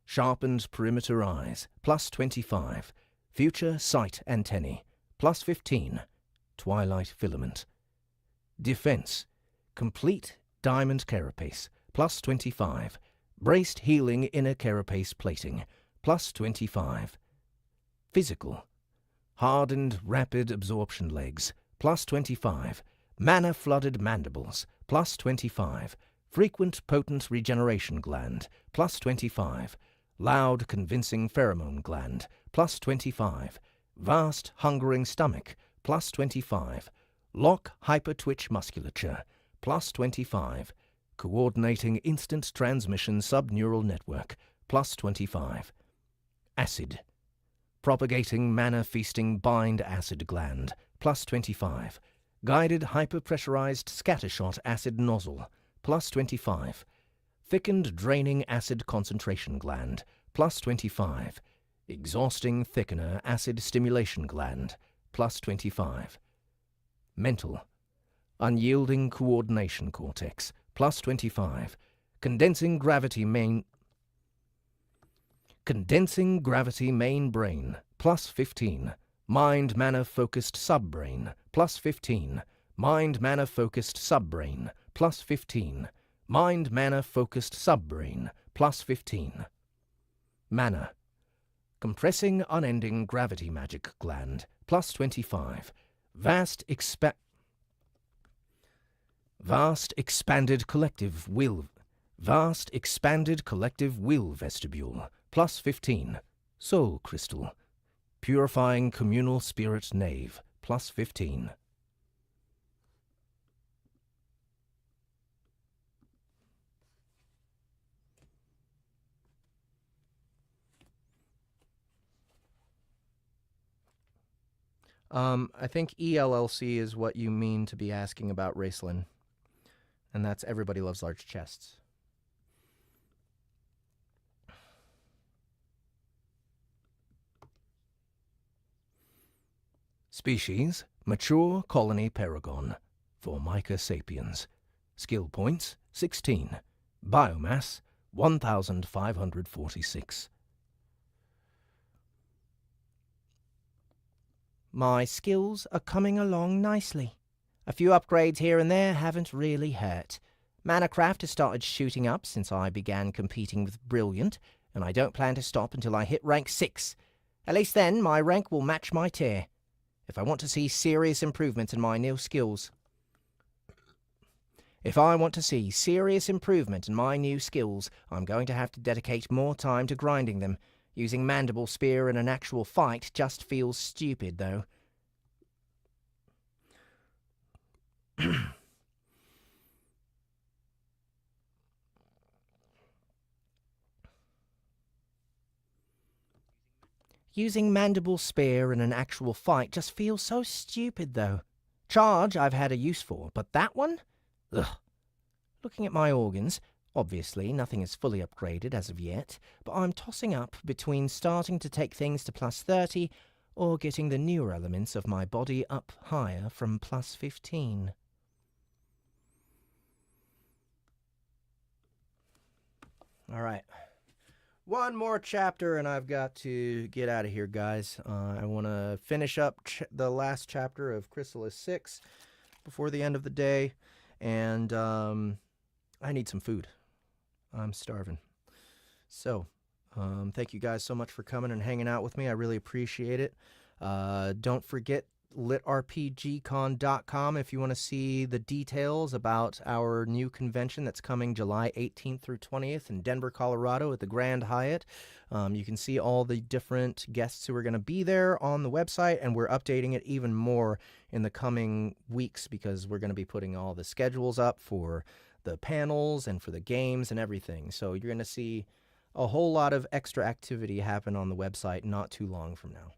Sharpened Perimeter Eyes, plus 25. Future Sight Antennae, plus 15. Twilight Filament. Defense. Complete Diamond Carapace, plus 25. Braced Healing Inner Carapace Plating, plus 25. Physical. Hardened Rapid Absorption Legs, plus 25. Mana Flooded Mandibles, plus 25. Frequent Potent Regeneration Gland, plus 25. Loud Convincing Pheromone Gland, plus 25. Vast Hungering Stomach, plus 25. Lock Hyper-Twitch Musculature, plus 25. Coordinating Instant Transmission Subneural Network, plus 25. Acid. Propagating Mana Feasting Bind Acid Gland, plus 25. Guided Hyperpressurized Scattershot Acid Nozzle, plus 25. Thickened Draining Acid Concentration Gland, plus 25. Exhausting Thickener Acid Stimulation Gland, plus 25. Mental. Unyielding Coordination Cortex, plus 25. Condensing Gravity Main Brain, plus 15. Mind Mana Focused Subbrain, plus 15. Mind Mana Focused Subbrain, plus 15. Mind Mana Focused Subbrain, plus 15. Mana. Compressing Unending Gravity Magic Gland, plus 25. Vast Expanded Collective Will Vestibule, plus 15. Soul Crystal. Purifying Communal Spirit Nave, plus 15. I think ELLC is what you mean to be asking about Raceland. And that's Everybody Loves Large Chests. Species, mature colony paragon, Formica sapiens. Skill points, 16. Biomass, 1,546. My skills are coming along nicely. A few upgrades here and there haven't really hurt. Manacraft has started shooting up since I began competing with Brilliant, and I don't plan to stop until I hit rank 6. At least then, my rank will match my tier. If I want to see serious improvement in my new skills, I'm going to have to dedicate more time to grinding them. Using Mandible Spear in an actual fight just feels stupid, though. Using Mandible Spear in an actual fight just feels so stupid, though. Charge I've had a use for, but that one? Ugh. Looking at my organs, obviously nothing is fully upgraded as of yet, but I'm tossing up between starting to take things to plus 30 or getting the newer elements of my body up higher from plus 15. All right. One more chapter, and I've got to get out of here, guys. I want to finish up the last chapter of Chrysalis 6 before the end of the day, and I need some food. I'm starving. So, thank you guys so much for coming and hanging out with me. I really appreciate it. Don't forget LitRPGCon.com if you want to see the details about our new convention that's coming July 18th through 20th in Denver, Colorado at the Grand Hyatt. You can see all the different guests who are going to be there on the website, and we're updating it even more in the coming weeks because we're going to be putting all the schedules up for the panels and for the games and everything. So you're going to see a whole lot of extra activity happen on the website not too long from now.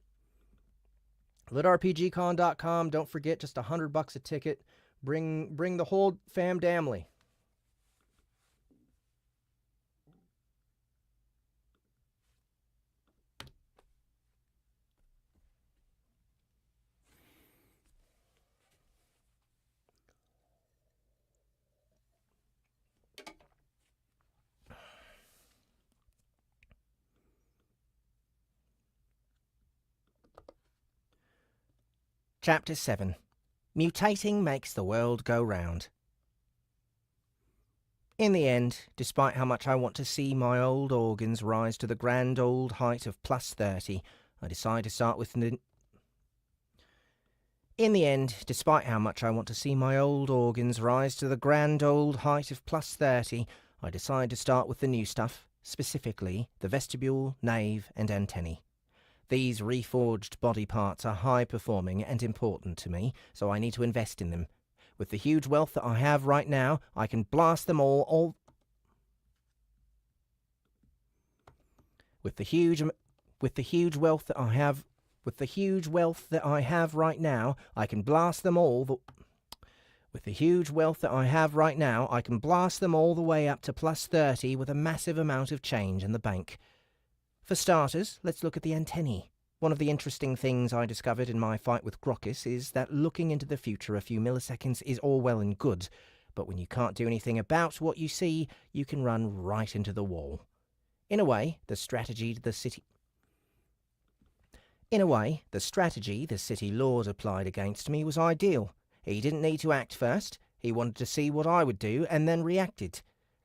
LitRPGCon.com. Don't forget, just $100 a ticket. Bring the whole fam damly. Chapter 7. Mutating makes the world go round. In the end, despite how much I want to see my old organs rise to the grand old height of plus 30, I decide to start with the new stuff, specifically the vestibule, nave, and antennae. These reforged body parts are high-performing and important to me, so I need to invest in them. With the huge wealth that I have right now, I can blast them all... With the huge wealth that I have right now, I can blast them all the way up to plus 30 with a massive amount of change in the bank. For starters, let's look at the antennae. One of the interesting things I discovered in my fight with Grockus is that looking into the future a few milliseconds is all well and good, but when you can't do anything about what you see, you can run right into the wall. In a way, the strategy the city lord applied against me was ideal. He didn't need to act first. He wanted to see what I would do and then reacted.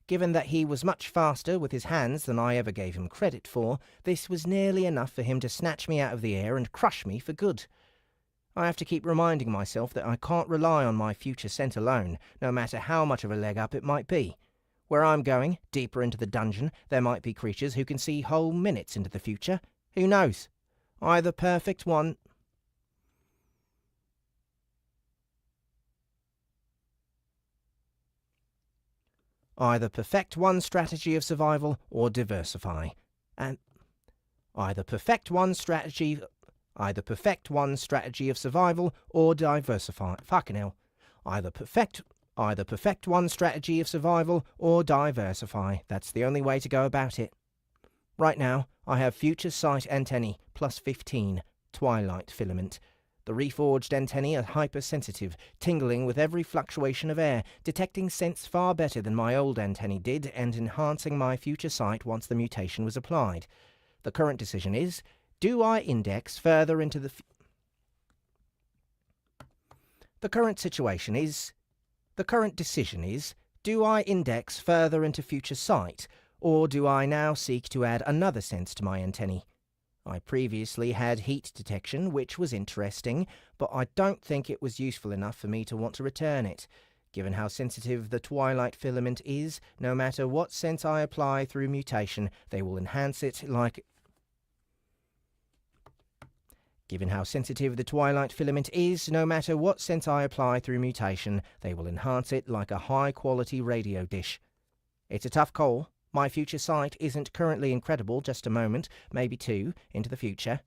Given that he was much faster with his hands than I ever gave him credit for, this was nearly enough for him to snatch me out of the air and crush me for good. I have to keep reminding myself that I can't rely on my future scent alone, no matter how much of a leg up it might be. Where I'm going, deeper into the dungeon, there might be creatures who can see whole minutes into the future. Who knows? Either perfect one strategy of survival or diversify. And Either perfect one strategy of survival or diversify. Fucking hell. Either perfect one strategy of survival or diversify. That's the only way to go about it. Right now, I have future sight antennae plus 15, twilight filament. The reforged antennae are hypersensitive, tingling with every fluctuation of air, detecting scents far better than my old antennae did and enhancing my future sight once the mutation was applied. The current decision is, do I index further into the... The current decision is, do I index further into future sight, or do I now seek to add another sense to my antennae? I previously had heat detection, which was interesting, but I don't think it was useful enough for me to want to return it. Given how sensitive the twilight filament is, no matter what sense I apply through mutation, they will enhance it like... Given how sensitive the twilight filament is, no matter what sense I apply through mutation, they will enhance it like a high-quality radio dish. It's a tough call. My future sight isn't currently incredible, just a moment, maybe two, into the future.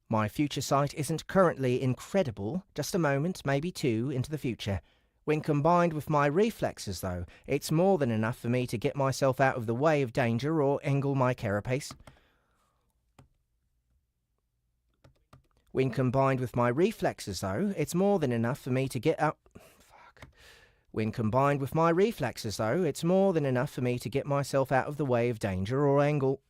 My future sight isn't currently incredible, just a moment, maybe two, into the future. When combined with my reflexes, though, it's more than enough for me to get myself out of the way of danger or angle my carapace. When combined with my reflexes, though, it's more than enough for me to get out... When combined with my reflexes, though, it's more than enough for me to get myself out of the way of danger or angle...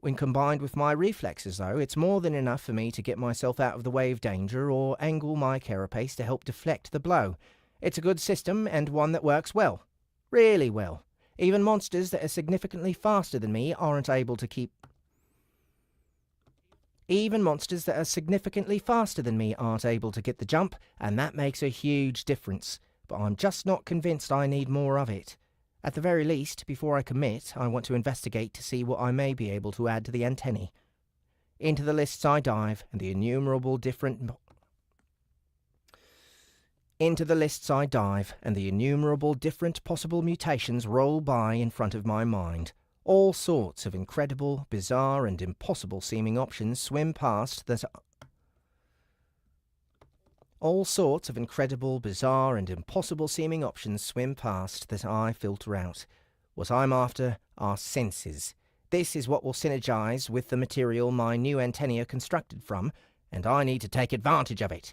When combined with my reflexes, though, it's more than enough for me to get myself out of the way of danger or angle my carapace to help deflect the blow. It's a good system and one that works well. Really well. Even monsters that are significantly faster than me aren't able to keep... Even monsters that are significantly faster than me aren't able to get the jump, and that makes a huge difference. But I'm just not convinced I need more of it. At the very least, before I commit, I want to investigate to see what I may be able to add to the antennae. Into the lists I dive, and the innumerable different possible mutations roll by in front of my mind. All sorts of incredible, bizarre, and impossible-seeming options swim past that... All sorts of incredible, bizarre, and impossible-seeming options swim past that I filter out. What I'm after are senses. This is what will synergize with the material my new antennae are constructed from, and I need to take advantage of it.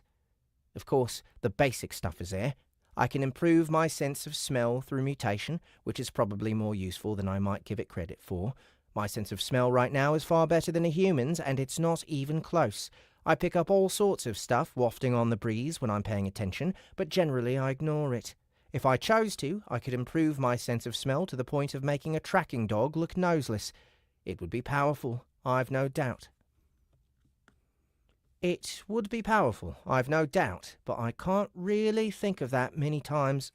Of course, the basic stuff is there. I can improve my sense of smell through mutation, which is probably more useful than I might give it credit for. My sense of smell right now is far better than a human's, and it's not even close. I pick up all sorts of stuff wafting on the breeze when I'm paying attention, but generally I ignore it. If I chose to, I could improve my sense of smell to the point of making a tracking dog look noseless. It would be powerful, I've no doubt. It would be powerful, I've no doubt, but I can't really think of that many times.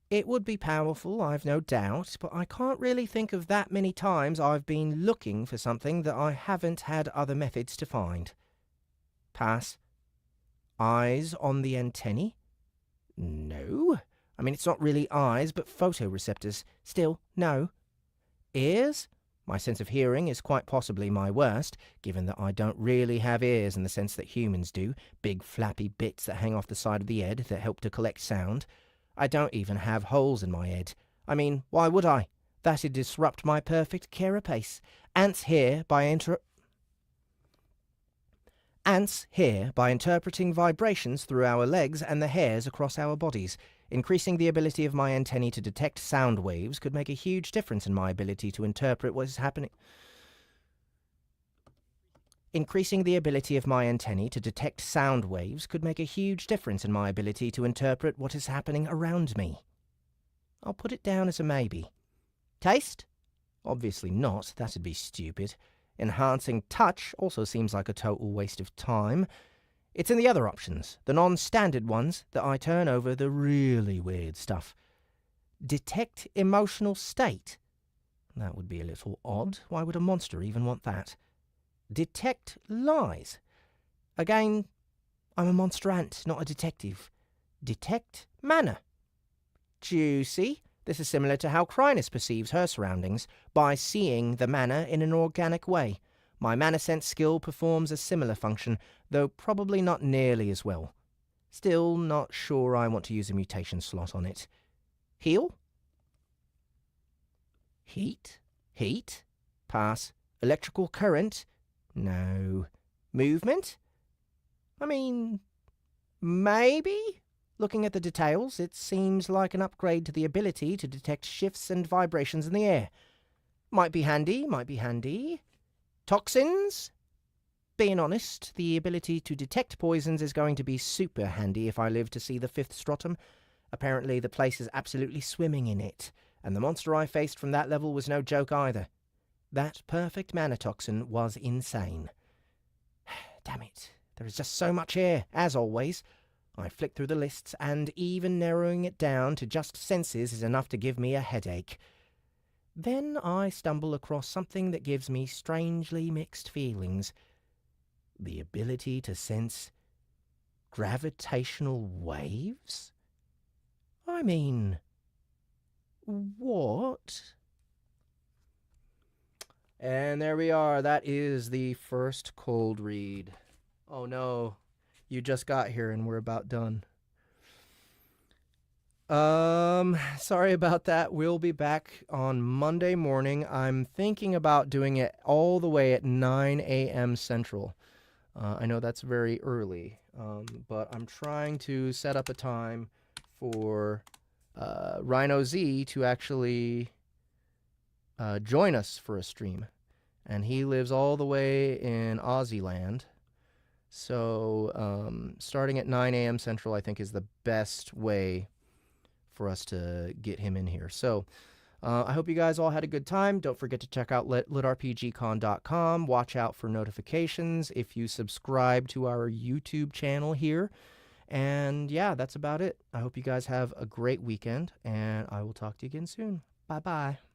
It would be powerful, I've no doubt, but I can't really think of that many times I've been looking for something that I haven't had other methods to find. Pass. Eyes on the antennae? No. I mean, it's not really eyes, but photoreceptors. Still, no. Ears? My sense of hearing is quite possibly my worst, given that I don't really have ears in the sense that humans do, big flappy bits that hang off the side of the head that help to collect sound. I don't even have holes in my head. I mean, why would I? That'd disrupt my perfect carapace. Ants here by interpreting vibrations through our legs and the hairs across our bodies. Increasing the ability of my antennae to detect sound waves could make a huge difference in my ability to interpret what is happening. Increasing the ability of my antennae to detect sound waves could make a huge difference in my ability to interpret what is happening around me. I'll put it down as a maybe. Taste? Obviously not, that'd be stupid. Enhancing touch also seems like a total waste of time. It's in the other options, the non-standard ones, that I turn over the really weird stuff. Detect emotional state? That would be a little odd. Why would a monster even want that? Detect lies? Again, I'm a monster ant, not a detective. Detect manner? Juicy. This is similar to how Chrysalis perceives her surroundings, by seeing the mana in an organic way. My mana sense skill performs a similar function, though probably not nearly as well. Still not sure I want to use a mutation slot on it. Heal? Heat? Heat? Pass. Electrical current? No. Movement? I mean, maybe? Looking at the details, it seems like an upgrade to the ability to detect shifts and vibrations in the air. Might be handy, might be handy. Toxins? Being honest, the ability to detect poisons is going to be super handy if I live to see the 5th stratum. Apparently the place is absolutely swimming in it, and the monster I faced from that level was no joke either. That perfect mana toxin was insane. Damn it, there is just so much here, as always. I flick through the lists, and even narrowing it down to just senses is enough to give me a headache. Then I stumble across something that gives me strangely mixed feelings. The ability to sense gravitational waves? I mean, what? And there we are. That is the first cold read. Oh no, you just got here and we're about done. Sorry about that. We'll be back on Monday morning. I'm thinking about doing it all the way at 9 a.m. Central. I know that's very early, but I'm trying to set up a time for Rhino Z to actually join us for a stream. And he lives all the way in Aussie land. So starting at 9 a.m. Central, I think, is the best way for us to get him in here. So I hope you guys all had a good time. Don't forget to check out litrpgcon.com. Watch out for notifications if you subscribe to our YouTube channel here. And yeah, that's about it. I hope you guys have a great weekend, and I will talk to you again soon. Bye-bye.